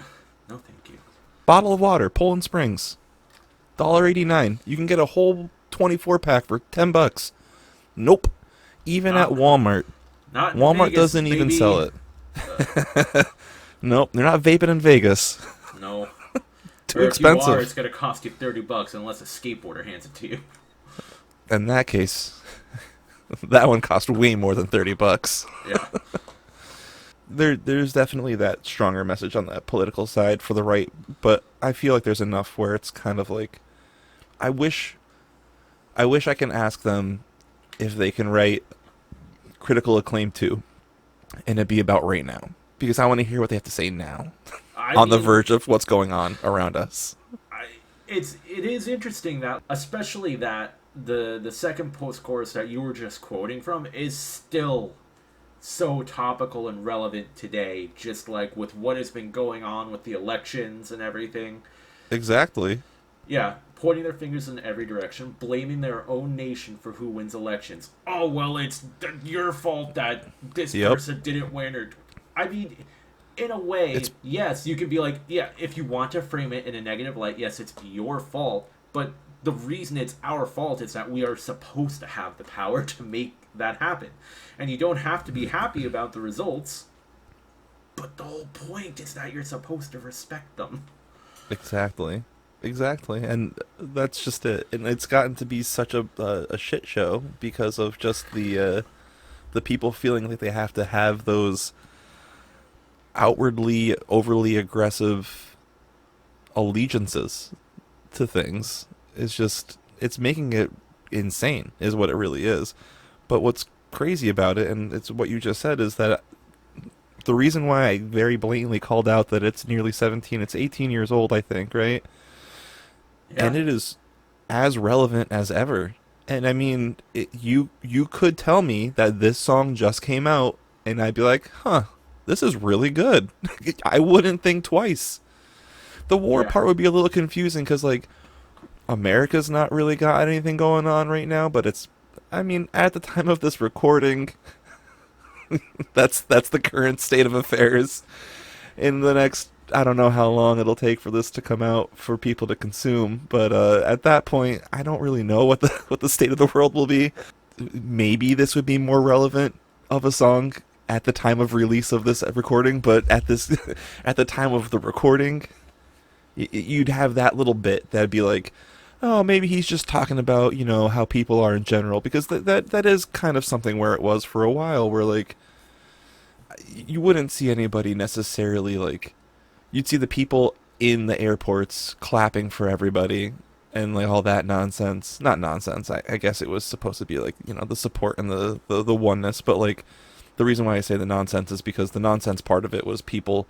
No, thank you. Bottle of water, Poland Springs, $1.89. You can get a whole 24-pack for $10. Nope. Even at Walmart. Not in Walmart Vegas, doesn't even baby. sell it. Nope, they're not vaping in Vegas. No. Too Or if you are, expensive. it's going to cost you $30 unless a skateboarder hands it to you. In that case, that one cost way more than $30. Yeah. There's definitely that stronger message on that political side for the right, but I feel like there's enough where it's kind of like, I wish I can ask them if they can write Critical Acclaim 2 and it be about right now, because I want to hear what they have to say now on the verge of what's going on around us. It is interesting that, especially that the second post-chorus that you were just quoting from is still so topical and relevant today, just like with what has been going on with the elections and everything. Exactly. Yeah, pointing their fingers in every direction, blaming their own nation for who wins elections. Oh, well, it's your fault that this Yep. person didn't win. Or, I mean, in a way, yes, you can be like, yeah, if you want to frame it in a negative light, yes, it's your fault. But the reason it's our fault is that we are supposed to have the power to make that happen. And you don't have to be happy about the results, but the whole point is that you're supposed to respect them. Exactly. And that's just it. And it's gotten to be such a shit show because of just the people feeling like they have to have those outwardly overly aggressive allegiances to things. It's making it insane is what it really is. But what's crazy about it, and it's what you just said, is that the reason why I very blatantly called out that it's nearly 17, it's 18 years old, I think, right? Yeah. And it is as relevant as ever. And I mean, you could tell me that this song just came out, and I'd be like, huh, this is really good. I wouldn't think twice. The war Yeah. part would be a little confusing, because, like, America's not really got anything going on right now, but it's, I mean, at the time of this recording, that's the current state of affairs. In the next, I don't know how long it'll take for this to come out for people to consume, but at that point, I don't really know what the state of the world will be. Maybe this would be more relevant of a song at the time of release of this recording, but at this at the time of the recording, you'd have that little bit that'd be like, oh, maybe he's just talking about, how people are in general, because that is kind of something where it was for a while, where like you wouldn't see anybody necessarily like, you'd see the people in the airports clapping for everybody and like all that nonsense. Not nonsense. I guess it was supposed to be like, the support and the oneness, but like the reason why I say the nonsense is because the nonsense part of it was people,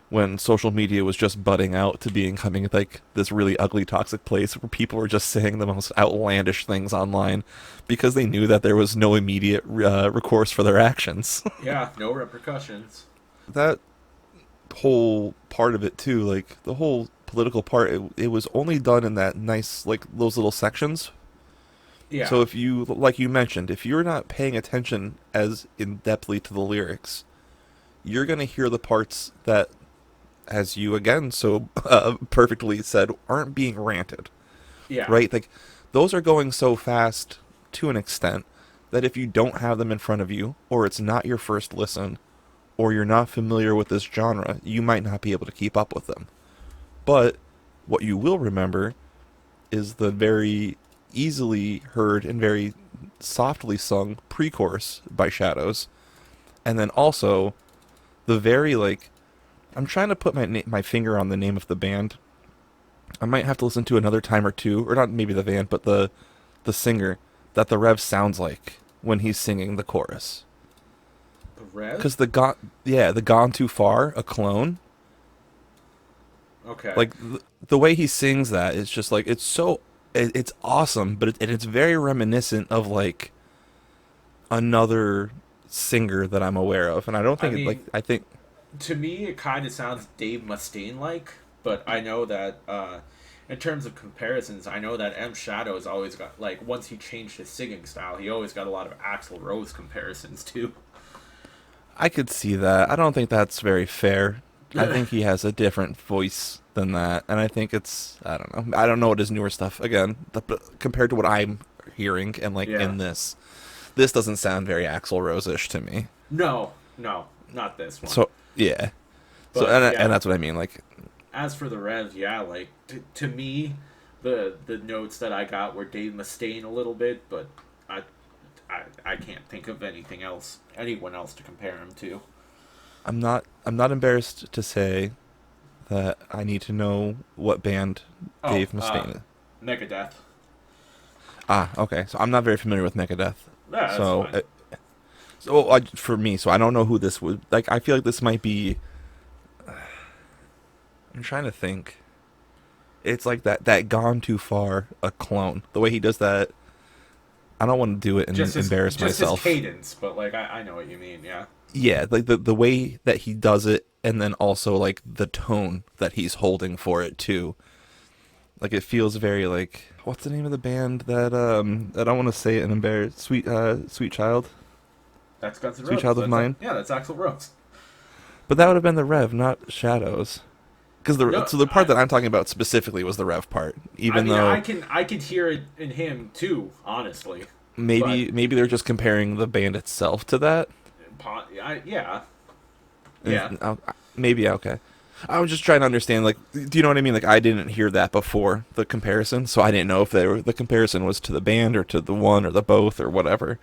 when social media was just budding out to becoming like this really ugly, toxic place where people were just saying the most outlandish things online because they knew that there was no immediate recourse for their actions. Yeah, no repercussions. That whole part of it too, like the whole political part, it was only done in that nice, like those little sections. Yeah. So if you, like you mentioned, if you're not paying attention as in depthly to the lyrics, you're gonna hear the parts that, as you again so perfectly said, aren't being ranted. Yeah. Right? Like those are going so fast to an extent that if you don't have them in front of you, or it's not your first listen, or you're not familiar with this genre, you might not be able to keep up with them. But what you will remember is the very easily heard and very softly sung pre-chorus by Shadows, and then also the very like, I'm trying to put my finger on the name of the band. I might have to listen to another time or two, or not maybe the band, but the singer that the Rev sounds like when he's singing the chorus. The Rev? Because the Gone Too Far, a clone. Okay. Like the way he sings that is just like, it's awesome, but it's very reminiscent of like another singer that I'm aware of, and I don't think I think. To me, it kind of sounds Dave Mustaine-like, but I know that, in terms of comparisons, I know that M. Shadow's always got, like, once he changed his singing style, he always got a lot of Axl Rose comparisons, too. I could see that. I don't think that's very fair. I think he has a different voice than that, and I think I don't know. I don't know what his newer stuff, again, compared to what I'm hearing, and, like, in this doesn't sound very Axl Rose-ish to me. No, not this one. So, yeah. But, And that's what I mean, like... As for the Rev, like, to me, the notes that I got were Dave Mustaine a little bit, but I can't think of anyone else to compare him to. I'm not embarrassed to say that I need to know what band Dave Mustaine is. Megadeth. Ah, okay. So I'm not very familiar with Megadeth. Yeah, that's fine. For me, so I don't know who this would... Like, I feel like this might be... I'm trying to think. It's like that Gone Too Far, a clone. The way he does that, I don't want to do it and embarrass myself. Just his cadence, but, like, I know what you mean, yeah. Yeah, like the way that he does it, and then also, like, the tone that he's holding for it, too. Like, it feels very, like... What's the name of the band that, I don't want to say it and embarrass... Sweet Child? That's Guns N' Roses. Sweet Child of Mine? Yeah, that's Axl Rose. But that would have been the Rev, not Shadows. Because the part that I'm talking about specifically was the Rev part. Though I can hear it in him too, honestly. Maybe they're just comparing the band itself to that. Yeah. Maybe, okay. I was just trying to understand, like, do you know what I mean? Like, I didn't hear that before the comparison, so I didn't know if the comparison was to the band or to the one or the both or whatever.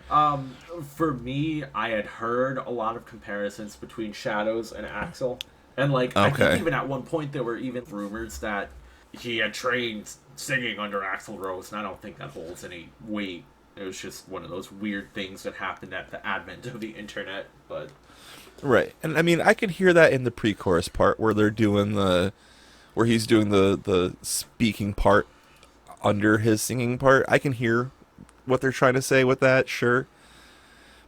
For me, I had heard a lot of comparisons between Shadows and Axl. And, like, I think even at one point there were even rumors that he had trained singing under Axl Rose, and I don't think that holds any weight. It was just one of those weird things that happened at the advent of the internet, but... Right. And, I mean, I could hear that in the pre-chorus part where they're doing where he's doing the speaking part under his singing part. I can hear what they're trying to say with that, sure.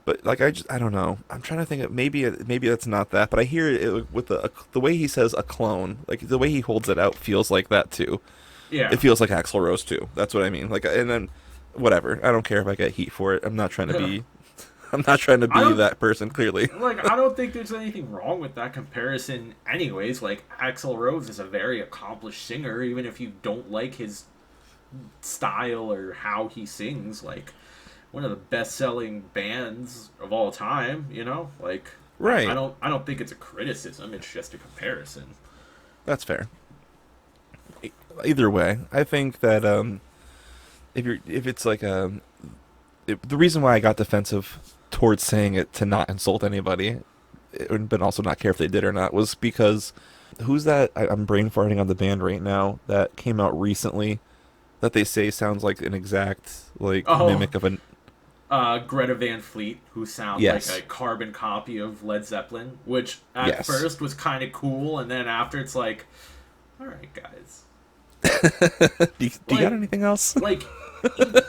But, like, I don't know. I'm trying to think of, maybe that's not that, but I hear it with the way he says a clone. Like, the way he holds it out feels like that, too. Yeah. It feels like Axl Rose, too. That's what I mean. Like, and then, whatever. I don't care if I get heat for it. I'm not trying to be that person, clearly. Like, I don't think there's anything wrong with that comparison anyways. Like, Axl Rose is a very accomplished singer, even if you don't like his style or how he sings. Like, one of the best-selling bands of all time. You know, like Right. I don't think it's a criticism. It's just a comparison. That's fair. Either way, I think that if it's like the reason why I got defensive towards saying it to not insult anybody, but also not care if they did or not, was because who's that? I'm brain farting on the band right now that came out recently that they say sounds like an exact like Oh, mimic of an Greta Van Fleet, who sounds like yes, a carbon copy of Led Zeppelin, which at yes. first was kind of cool, and then after it's like, all right, guys, Do you got like, anything else? like,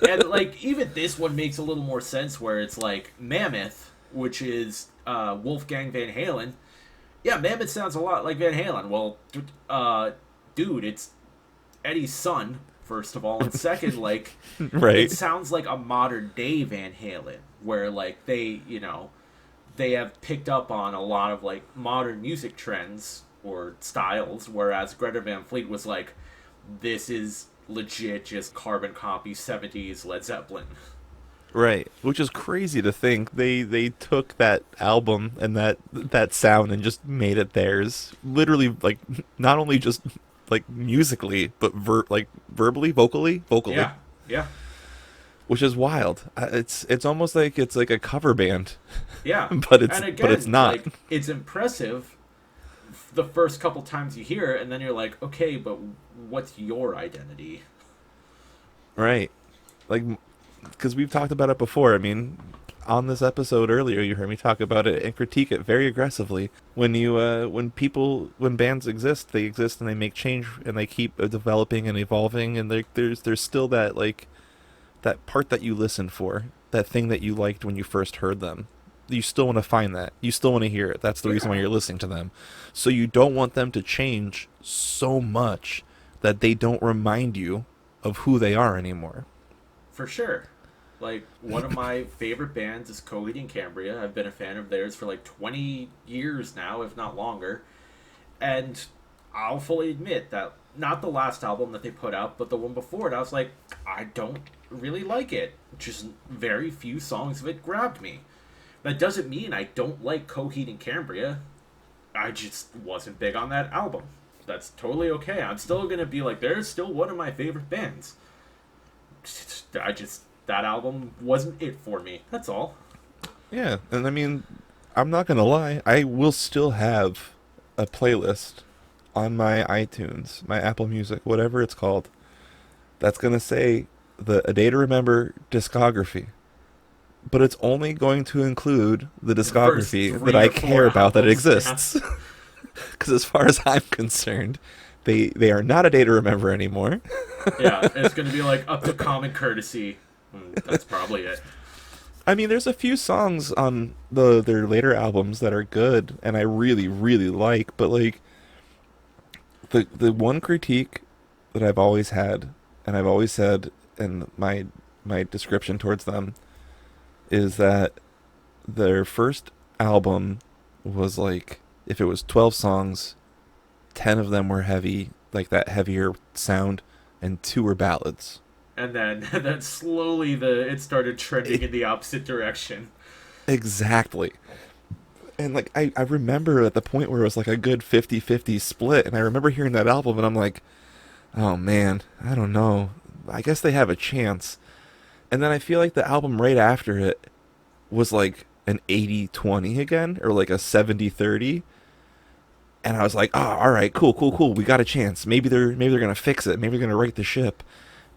and like even this one makes a little more sense where it's like Mammoth, which is Wolfgang Van Halen. Yeah, Mammoth sounds a lot like Van Halen. Well, dude, it's Eddie's son, first of all, and second, like, it Right, sounds like a modern day Van Halen, where like they have picked up on a lot of like modern music trends or styles, whereas Greta Van Fleet was like, this is legit just carbon copy 70s Led Zeppelin. right. Which is crazy to think they took that album and that sound and just made it theirs. Literally, like not only just like musically, but vocally, Yeah, yeah, which is wild. It's almost like it's like a cover band, yeah. but And it's again, not. like, it's impressive the first couple times you hear it, and then you're like, okay, but what's your identity? Right. Like, because we've talked about it before. I mean, on this episode earlier, you heard me talk about it and critique it very aggressively. When bands exist, they exist and they make change and they keep developing and evolving. And there's still that like that part that you listen for, that thing that you liked when you first heard them. You still want to find that. You still want to hear it. That's the reason why Yeah, you're listening to them. So you don't want them to change so much that they don't remind you of who they are anymore. for sure. Like, one of my favorite bands is Coheed and Cambria. I've been a fan of theirs for like 20 years now, if not longer. And I'll fully admit that not the last album that they put out, but the one before it, I was like, I don't really like it. Just very few songs of it grabbed me. That doesn't mean I don't like Coheed and Cambria. I just wasn't big on that album. That's totally okay. I'm still gonna be like, they're still one of my favorite bands. That album wasn't it for me. That's all. Yeah, and I mean, I'm not gonna lie, I will still have a playlist on my iTunes, my Apple Music, whatever it's called, that's gonna say the A Day to Remember discography. But it's only going to include the The first discography that three I or four care about that albums. Yeah. exists. Because as far as I'm concerned, they are not a day to remember anymore. Yeah, it's gonna be like up to common courtesy. That's probably it. I mean, there's a few songs on their later albums that are good and I really really like, but like the one critique that I've always had and I've always said in my description towards them is that their first album was like if it was 12 songs, 10 of them were heavy, like that heavier sound, and 2 were ballads. And then then slowly it started trending It, in the opposite direction. exactly. And like I remember at the point where it was like a good 50-50 split and I remember hearing that album and I'm like, "Oh man, I don't know. I guess they have a chance." And then I feel like the album right after it was like an 80-20 again or like a 70-30, and I was like, "Oh, all right, cool. We got a chance. Maybe they're going to fix it. Maybe they're going to right the ship."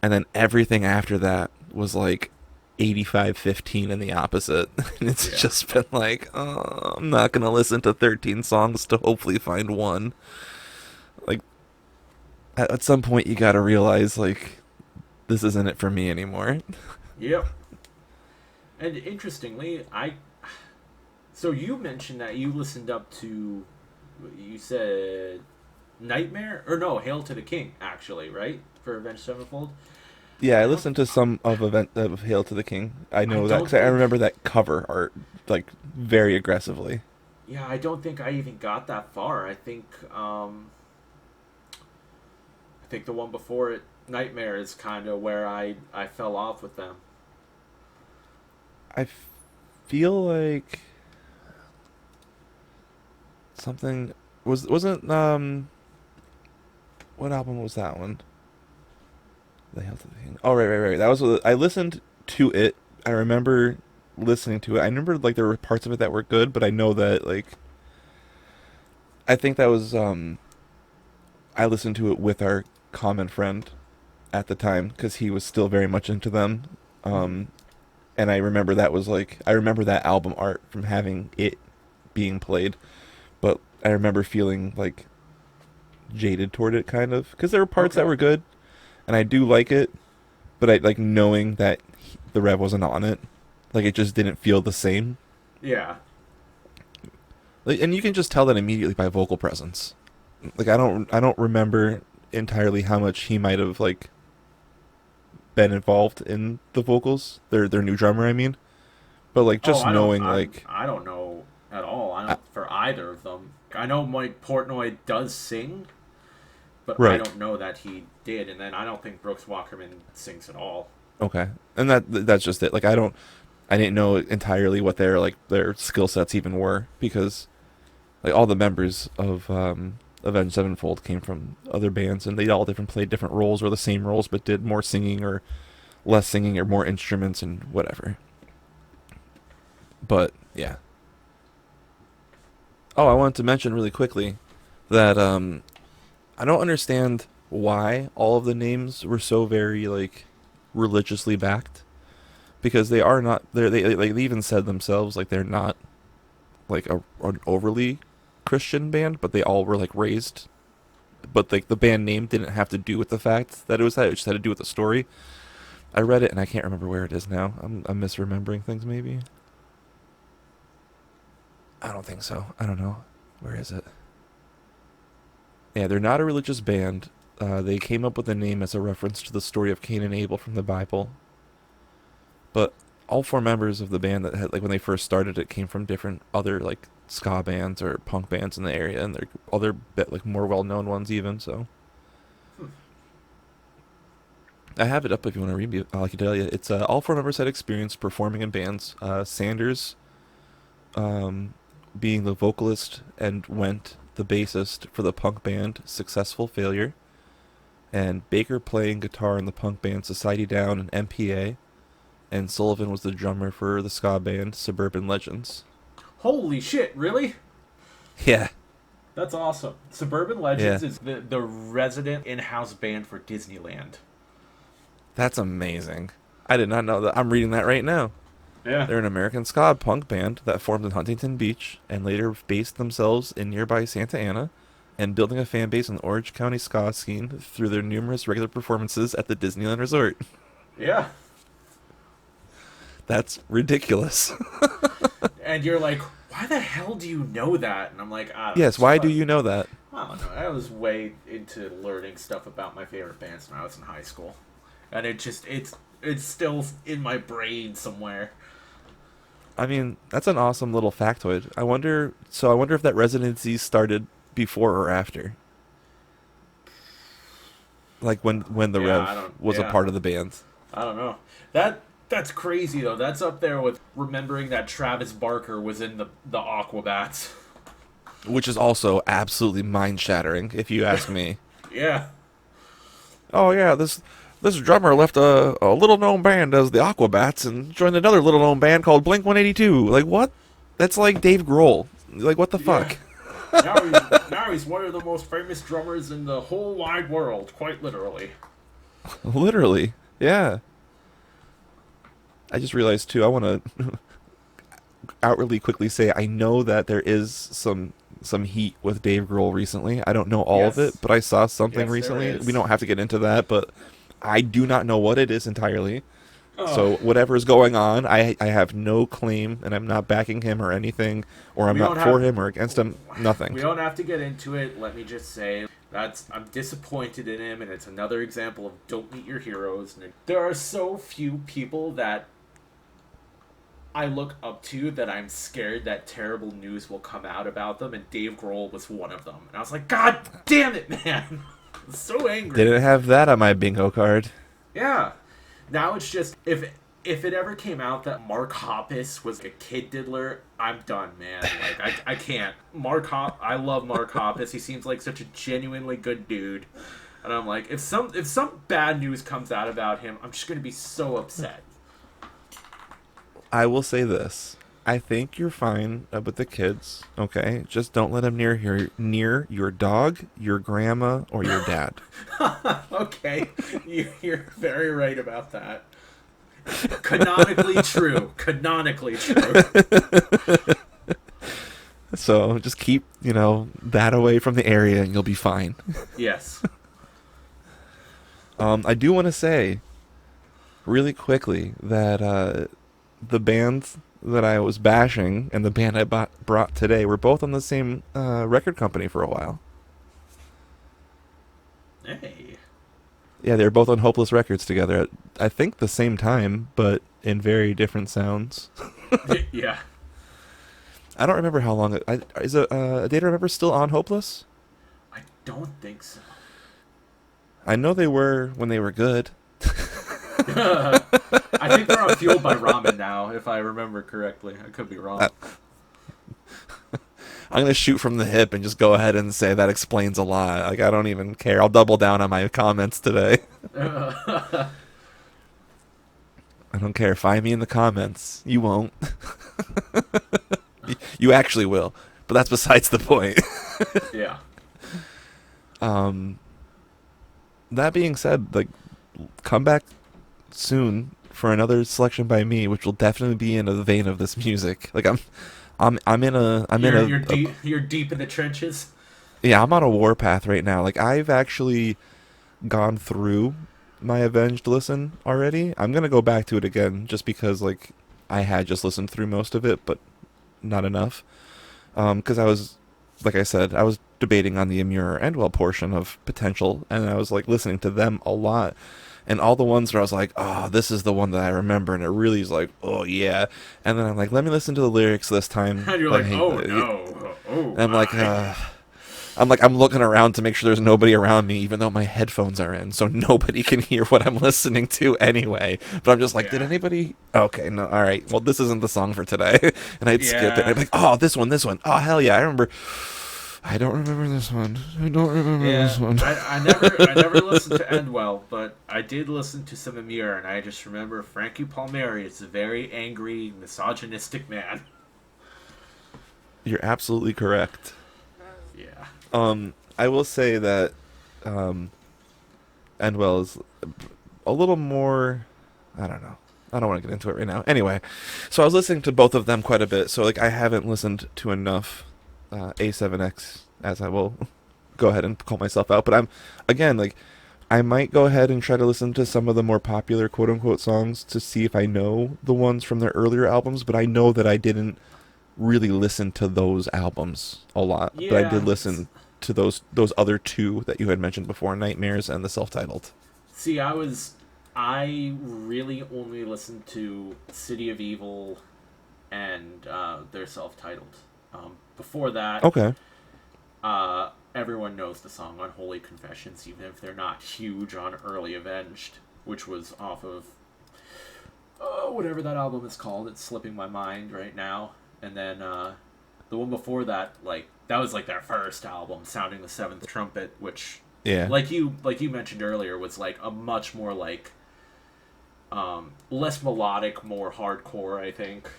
And then everything after that was like 85-15 in the opposite. And it's Yeah. just been like, oh, I'm not going to listen to 13 songs to hopefully find one. Like, at some point, you got to realize, like, this isn't it for me anymore. Yep. And interestingly, I so you mentioned that you listened up to, you said Nightmare or no, Hail to the King actually, right? For Avenged Sevenfold. Yeah, I I don't listened to some of Hail to the King. I I know that don't because I think remember that cover art, like, very aggressively. yeah, I don't think I even got that far. I think the one before it, Nightmare, is kind of where I fell off with them. I feel like something wasn't what album was that one? The Health of the King. Oh, right. That was I listened to it. I remember listening to it. I remember like there were parts of it that were good, but I know that like I think that was I listened to it with our common friend at the time because he was still very much into them. Mm-hmm. Um, and I remember that was like I remember that album art from having it being played, but I remember feeling like jaded toward it kind of because there were parts that Okay. were good and I do like it, but I like knowing that the Rev wasn't on it, like it just didn't feel the same. Yeah. Like, and you can just tell that immediately by vocal presence. Like I don't remember entirely how much he might have like been involved in the vocals. Their new drummer, I mean. But like Oh, just knowing like I don't know at all. I I, don't for either of them. I know Mike Portnoy does sing, but I right. don't know that he did. And then I don't think Brooks Walkerman sings at all. Okay. And that's just it. Like I didn't know entirely what their skill sets even were because like all the members of Avenged Sevenfold came from other bands and they all different played different roles or the same roles but did more singing or less singing or more instruments and whatever. But yeah. Oh, I wanted to mention really quickly that I don't understand why all of the names were so very like religiously backed because they are not they even said themselves like they're not like an overly Christian band, but they all were like raised. But like the band name didn't have to do with the fact that it was that; it just had to do with the story. I read it and I can't remember where it is now. I'm misremembering things maybe. I don't think so. I don't know. Where is it? Yeah, they're not a religious band. They came up with the name as a reference to the story of Cain and Abel from the Bible. But all four members of the band that had like when they first started it came from different other like ska bands or punk bands in the area, and they're other bit like more well known ones even. So I have it up if you want to read it. I can tell you, it's all four members had experience performing in bands. Sanders, being the vocalist, and Went the bassist for the punk band Successful Failure, and Baker playing guitar in the punk band Society Down and MPA, and Sullivan was the drummer for the ska band Suburban Legends. Holy shit! Really? Yeah, That's awesome. Suburban yeah, Legends is the resident in-house band for Disneyland. that's amazing. I did not know that. I'm reading that right now. Yeah. They're an American ska punk band that formed in Huntington Beach and later based themselves in nearby Santa Ana and building a fan base in the Orange County ska scene through their numerous regular performances at the Disneyland Resort. Yeah. That's ridiculous. And you're like, why the hell do you know that? And I'm like, I don't know. Yes, why do you know that? I don't know. I was way into learning stuff about my favorite bands when I was in high school, and it's still in my brain somewhere. I mean, that's an awesome little factoid. I wonder if that residency started before or after. Like when the Yeah, Rev I don't. was a Yeah, part of the band. I don't know. That's crazy though. That's up there with remembering that Travis Barker was in the Aquabats. Which is also absolutely mind-shattering, if you ask me. Yeah. Oh yeah, this drummer left a little-known band as the Aquabats and joined another little-known band called Blink 182. Like what? That's like Dave Grohl. Like what the Yeah. fuck? Now he's one of the most famous drummers in the whole wide world, quite literally. Literally, yeah. I just realized too. I want to outwardly quickly say I know that there is some heat with Dave Grohl recently. I don't know all of Yes. it, but I saw something Yes, there recently. We is. don't have to get into that, but I do not know what it is entirely. Oh, So whatever is going on, I have no claim, and I'm not backing him or anything, or I'm we don't not for have him or against him. Nothing. we don't have to get into it. Let me just say I'm disappointed in him, and it's another example of don't meet your heroes. And there are so few people that I look up to that I'm scared that terrible news will come out about them, and Dave Grohl was one of them. And I was like, God damn it, man! I'm so angry. Didn't have that on my bingo card. Yeah. Now it's just if if it ever came out that Mark Hoppus was a kid diddler, I'm done, man. Like, I can't. I love Mark Hoppus. He seems like such a genuinely good dude. And I'm like, if some bad news comes out about him, I'm just gonna be so upset. I will say this. I think you're fine with the kids, okay? Just don't let them near your dog, your grandma, or your dad. Okay, you're very right about that. Canonically true. Canonically true. So just keep, that away from the area and you'll be fine. Yes. I do want to say, really quickly, that the bands that I was bashing and the band I brought today were both on the same record company for a while. Hey. Yeah, they were both on Hopeless Records together at, I think, the same time, but in very different sounds. Yeah. I don't remember how long is Data Remember still on Hopeless? I don't think so. I know they were when they were good. I think they're on Fueled by Ramen now, if I remember correctly. I could be wrong. I'm going to shoot from the hip and just go ahead and say that explains a lot. Like, I don't even care. I'll double down on my comments today. I don't care. Find me in the comments. You won't. You actually will. But that's besides the point. Yeah. That being said, like, come back soon for another selection by me, which will definitely be in the vein of this music. Like, You're deep in the trenches. Yeah, I'm on a warpath right now. Like, I've actually gone through my Avenged listen already. I'm gonna go back to it again just because, like, I had just listened through most of it, but not enough. Because I was, like I said, I was debating on the Amur Endwell portion of Potential, and I was, like, listening to them a lot. And all the ones where I was like, oh, this is the one that I remember, and it really is like, oh, yeah. And then I'm like, let me listen to the lyrics this time. And you're like, oh, no. Oh, and I'm looking around to make sure there's nobody around me, even though my headphones are in, so nobody can hear what I'm listening to anyway. But I'm just like, Did anybody? Okay, no, all right. Well, this isn't the song for today. And I'd skip it. And I'd be like, oh, this one. Oh, hell yeah, I remember. I don't remember this one. This one. I never listened to Endwell, but I did listen to some Amir, and I just remember Frankie Palmieri is a very angry, misogynistic man. You're absolutely correct. Yeah. I will say that Endwell is a little more, I don't know. I don't want to get into it right now. Anyway, so I was listening to both of them quite a bit, so, like, I haven't listened to enough A7X, as I will go ahead and call myself out. But I'm, again, like, I might go ahead and try to listen to some of the more popular quote-unquote songs to see if I know the ones from their earlier albums, but I know that I didn't really listen to those albums a lot. Yeah. But I did listen to those other two that you had mentioned before, Nightmares and the self-titled. See, I really only listened to City of Evil and their self-titled. Before that, Okay. Everyone knows the song Unholy Confessions, even if they're not huge on Early Avenged, which was off of whatever that album is called. It's slipping my mind right now. And then the one before that, like, that was like their first album, Sounding the Seventh Trumpet, which, Yeah. like you mentioned earlier, was like a much more like less melodic, more hardcore, I think.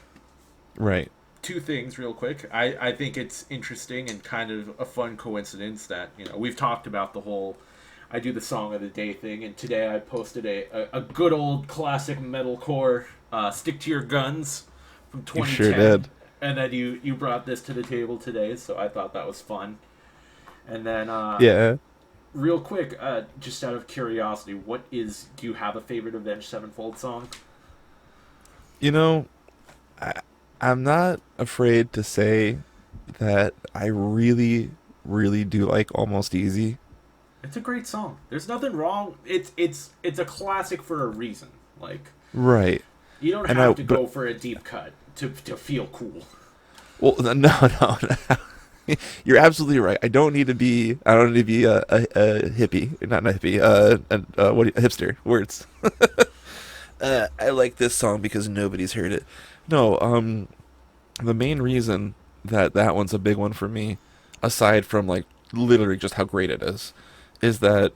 Right. Two things real quick. I think it's interesting and kind of a fun coincidence that, we've talked about the whole I do the song of the day thing, and today I posted a good old classic metalcore, Stick to Your Guns from 2010. You sure did. And then you brought this to the table today, so I thought that was fun. And then Yeah. real quick, just out of curiosity, do you have a favorite Avenged Sevenfold song? I'm not afraid to say that I really, really do like Almost Easy. It's a great song. There's nothing wrong. It's a classic for a reason. Like, Right. you don't have to go for a deep cut to feel cool. Well, no. You're absolutely right. I don't need to be a hippie, not a hippie, a hipster. Words. I like this song because nobody's heard it. No, the main reason that that one's a big one for me, aside from like literally just how great it is that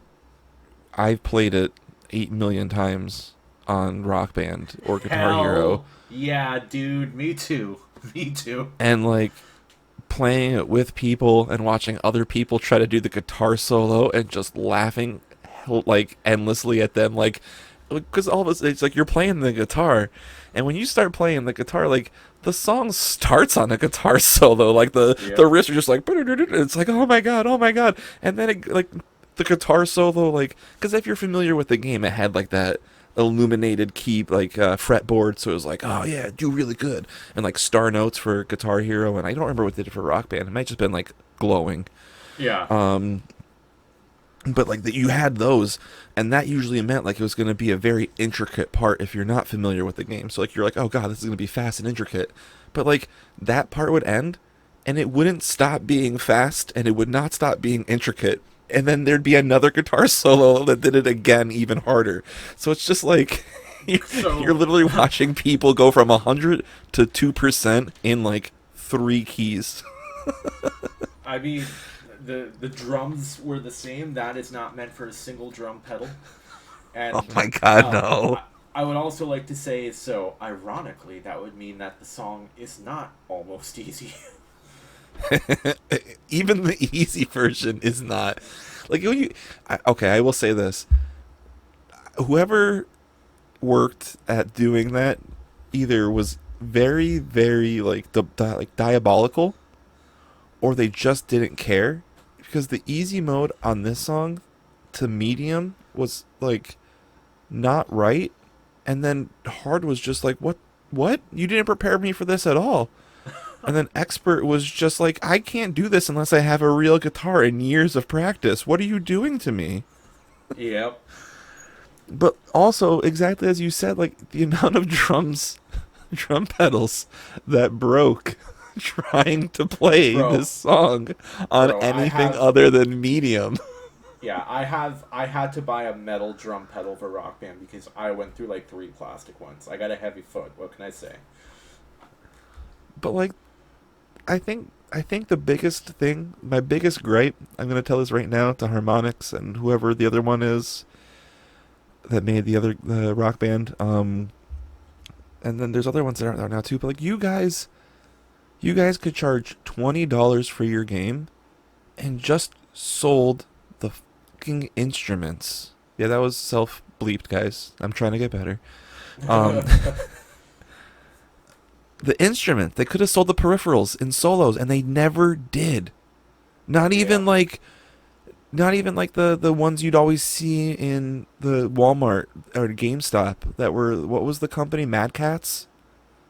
I've played it 8 million times on Rock Band or Guitar Hero, Hell yeah, dude. Me too. Me too. and like playing it with people and watching other people try to do the guitar solo and just laughing like endlessly at them, like because all of us, it's like you're playing the guitar, and when you start playing the guitar, like the song starts on a guitar solo, like the Yep. riffs are just like it's like oh my god, and then it like the guitar solo, like because if you're familiar with the game, it had like that illuminated key like fretboard, so it was like oh yeah, do really good, and like star notes for Guitar Hero, and I don't remember what they did for Rock Band. It might just been like glowing. Yeah. But like that you had those, and that usually meant like it was going to be a very intricate part if you're not familiar with the game. So like you're like, oh god, this is going to be fast and intricate, but like that part would end, and it wouldn't stop being fast, and it would not stop being intricate, and then there'd be another guitar solo that did it again even harder. So it's just like So you're literally watching people go from 100 to 2% in like three keys. I mean, the drums were the same. That is not meant for a single drum pedal. And Oh my god, no. I would also like to say, so ironically, that would mean that the song is not almost easy. Even the easy version is not like when you okay, I will say this, whoever worked at doing that either was very very like like diabolical, or they just didn't care, because the easy mode on this song to medium was like not right, and then hard was just like what you didn't prepare me for this at all. And then expert was just like, I can't do this unless I have a real guitar and years of practice. What are you doing to me? Yep. But also, exactly as you said, like the amount of drum pedals that broke trying to play Bro, this song on bro, anything other than medium. I had to buy a metal drum pedal for Rock Band because I went through like 3 plastic ones. I got a heavy foot. What can I say? But like, I think the biggest thing, my biggest gripe, I'm gonna tell this right now to Harmonix and whoever the other one is that made the Rock Band. And then there's other ones that aren't there now too. But like you guys could charge $20 for your game, and just sold the fucking instruments. Yeah, that was self bleeped, guys. I'm trying to get better. Um, the instrument, they could have sold the peripherals in solos, and they never did. Not Yeah. even like not even like the ones you'd always see in the Walmart or GameStop that were, what was the company, Mad Cats?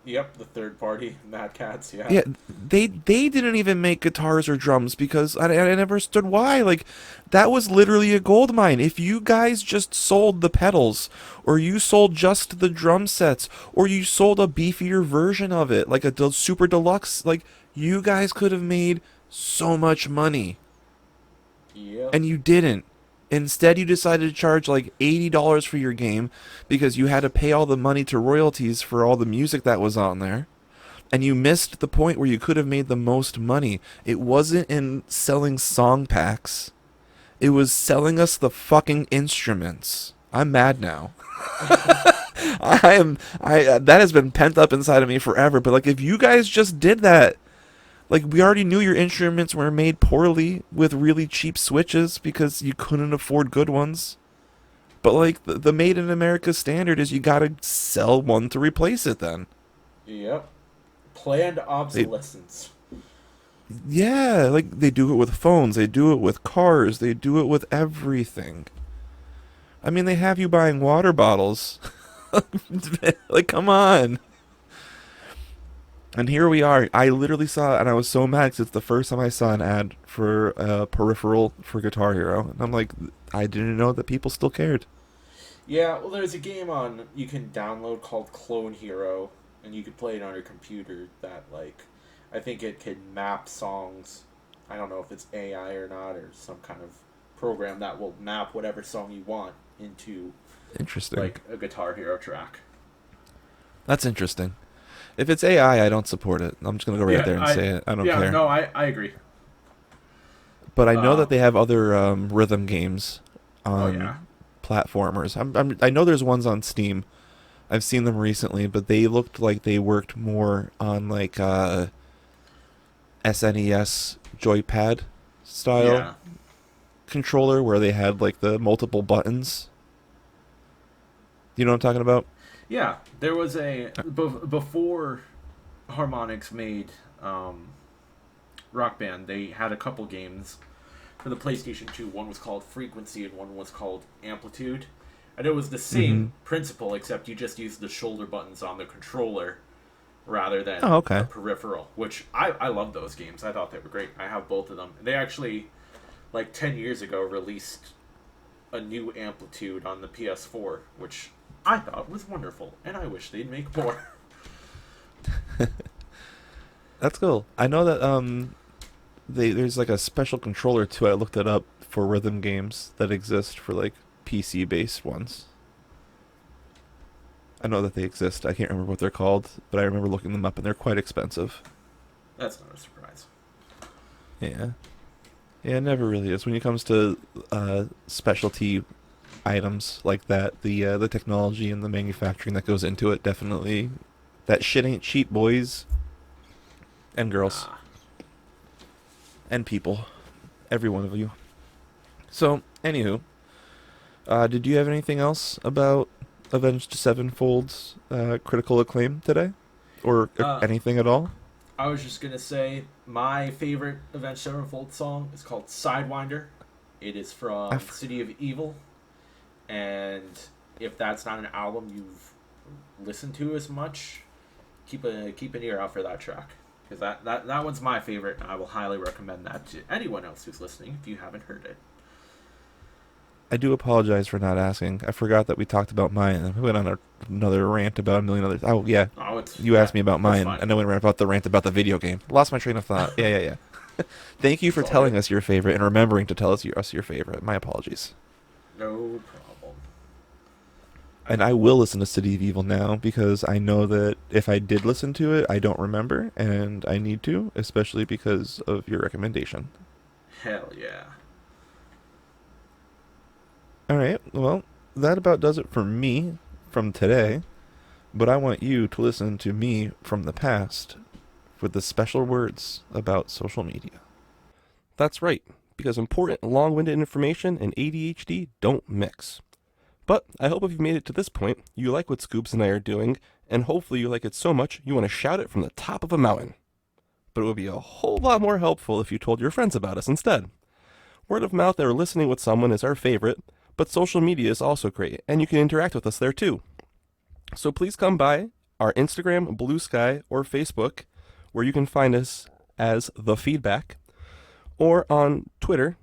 Yep, the third party Mad Cats. Yeah. Yeah, they didn't even make guitars or drums, because I never understood why. Like, that was literally a gold mine. If you guys just sold the pedals, or you sold just the drum sets, or you sold a beefier version of it, like a super deluxe, like, you guys could have made so much money. Yep. And you didn't. Instead, you decided to charge like $80 for your game because you had to pay all the money to royalties for all the music that was on there. And you missed the point where you could have made the most money. It wasn't in selling song packs, it was selling us the fucking instruments. I'm mad now. I that has been pent up inside of me forever. But like, if you guys just did that, like, we already knew your instruments were made poorly with really cheap switches because you couldn't afford good ones. But like, the made in America standard is you gotta sell one to replace it then. Yep. Planned They, obsolescence. yeah, like they do it with phones, they do it with cars, they do it with everything. I mean, they have you buying water bottles. Like, come on. And here we are. I literally saw it, and I was so mad because it's the first time I saw an ad for a peripheral for Guitar Hero. And I'm like, I didn't know that people still cared. Yeah, well, there's a game on you can download called Clone Hero, and you could play it on your computer. That like, I think it can map songs. I don't know if it's AI or not, or some kind of program that will map whatever song you want into Interesting. like a Guitar Hero track. That's interesting. If it's AI, I don't support it. I'm just gonna go right there and say it. I don't care. No, I agree. But I know that Um, they have other rhythm games oh on yeah, platformers. I know there's ones on Steam. I've seen them recently, but they looked like they worked more on like SNES joypad style yeah, controller where they had like the multiple buttons. You know what I'm talking about? yeah. There was a before Harmonix made Rock Band. They had a couple games for the PlayStation 2. One was called Frequency and one was called Amplitude. And it was the Mm-hmm. same principle, except you just used the shoulder buttons on the controller rather than Oh, a okay. peripheral, which I love those games. I thought they were great. I have both of them. They actually, like 10 years ago, released a new Amplitude on the PS4, which I thought was wonderful, and I wish they'd make more. That's cool. I know that there's like a special controller too. I looked it up for rhythm games that exist for like PC based ones. I know that they exist. I can't remember what they're called, but I remember looking them up and they're quite expensive. That's not a surprise. Yeah. Yeah, it never really is. When it comes to specialty items like that, the technology and the manufacturing that goes into it, definitely, that shit ain't cheap, boys and girls Nah. and people, every one of you. So, anywho, did you have anything else about Avenged Sevenfold's critical acclaim today, or Uh, anything at all? I was just gonna say my favorite Avenged Sevenfold song is called Sidewinder. It is from City of Evil, and if that's not an album you've listened to as much, keep an ear out for that track, because that one's my favorite, and I will highly recommend that to anyone else who's listening if you haven't heard it. I do apologize for not asking. I forgot that we talked about mine, and we went on another rant about a million others. Oh yeah, Oh, it's you asked me about that's mine, fine. and then we went about the rant about the video game. Lost my train of thought. Yeah. Thank you for It's all telling right. us your favorite and remembering to tell us your favorite. My apologies. No problem. And I will listen to City of Evil now because I know that if I did listen to it, I don't remember, and I need to, especially because of your recommendation. Hell yeah. All right, well, that about does it for me from today, but I want you to listen to me from the past with the special words about social media. That's right, because important long-winded information and ADHD don't mix. But I hope if you've made it to this point, you like what Scoops and I are doing, and hopefully you like it so much you want to shout it from the top of a mountain. But it would be a whole lot more helpful if you told your friends about us instead. Word of mouth or listening with someone is our favorite, but social media is also great, and you can interact with us there too. So please come by our Instagram, Blue Sky, or Facebook, where you can find us as The Feedback, or on Twitter,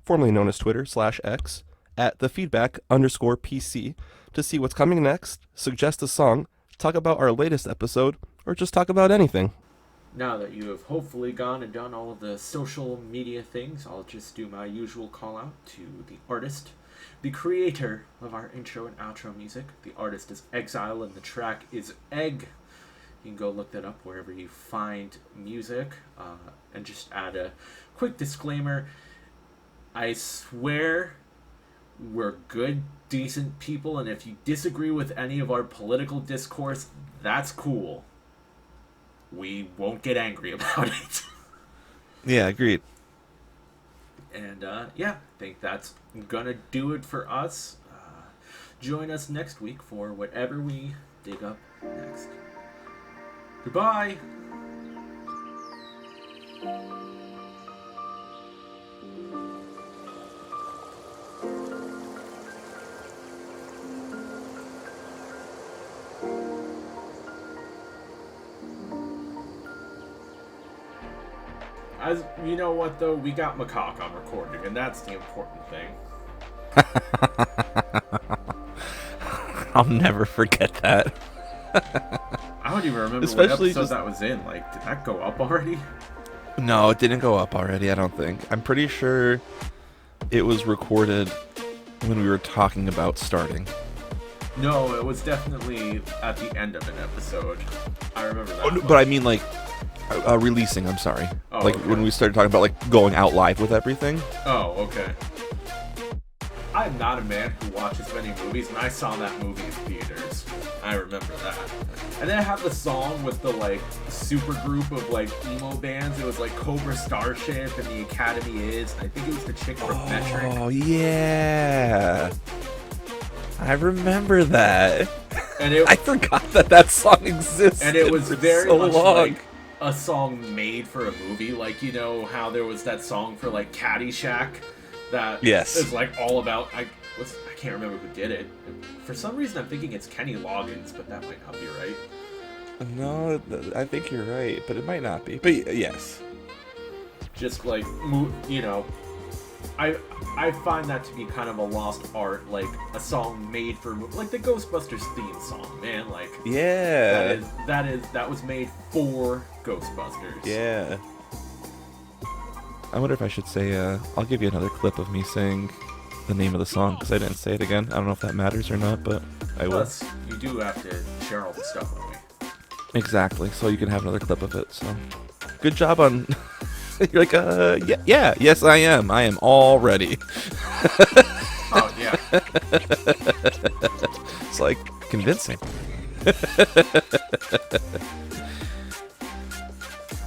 formerly known as Twitter /X, at @thefeedback_PC to see what's coming next, suggest a song, talk about our latest episode, or just talk about anything. Now that you have hopefully gone and done all of the social media things, I'll just do my usual call out to the artist, the creator of our intro and outro music. The artist is Exile and the track is Egg. You can go look that up wherever you find music. And just add a quick disclaimer. I swear we're good, decent people, and if you disagree with any of our political discourse, that's cool. We won't get angry about it. Yeah, agreed. And yeah, I think that's gonna do it for us. Join us next week for whatever we dig up next. Goodbye! As you know what though, we got Macaque on recording, and that's the important thing. I'll never forget that. I don't even remember Especially what episode just- that was in. Like, did that go up already? No, it didn't go up already, I don't think. I'm pretty sure it was recorded when we were talking about starting. No, it was definitely at the end of an episode. I remember that. Oh, no, but I mean, like, releasing, I'm sorry. Oh, like, okay. when we started talking about, like, going out live with everything. Oh, okay. I'm not a man who watches many movies, and I saw that movie in theaters. I remember that. And then I have the song with the, like, super group of, like, emo bands. It was, like, Cobra Starship and The Academy Is. And I think it was the chick from Metric. Oh, yeah. I remember that. And it, I forgot that song existed. and it was for very so much long. like a song made for a movie. Like, you know how there was that song for, like, Caddyshack that Yes. is, like, all about... I can't remember who did it. For some reason, I'm thinking it's Kenny Loggins, but that might not be right. No, I think you're right, but it might not be. But yes. Just, like, you know... I find that to be kind of a lost art, like a song made for like the Ghostbusters theme song, man. Like, Yeah. that was made for Ghostbusters. Yeah. I wonder if I should say, I'll give you another clip of me saying the name of the song, because I didn't say it again. I don't know if that matters or not, but I will. Plus, you do have to share all the stuff with me. Exactly, so you can have another clip of it, so. Good job on... You're like, yeah, yes I am. I am all ready. Oh, yeah. It's like, convincing.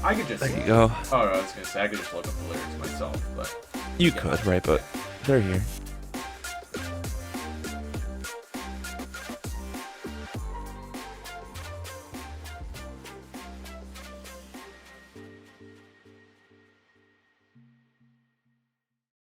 I could just... There you go. Oh, I was gonna say, I could just look up the lyrics myself, but... You could, right, but they're here.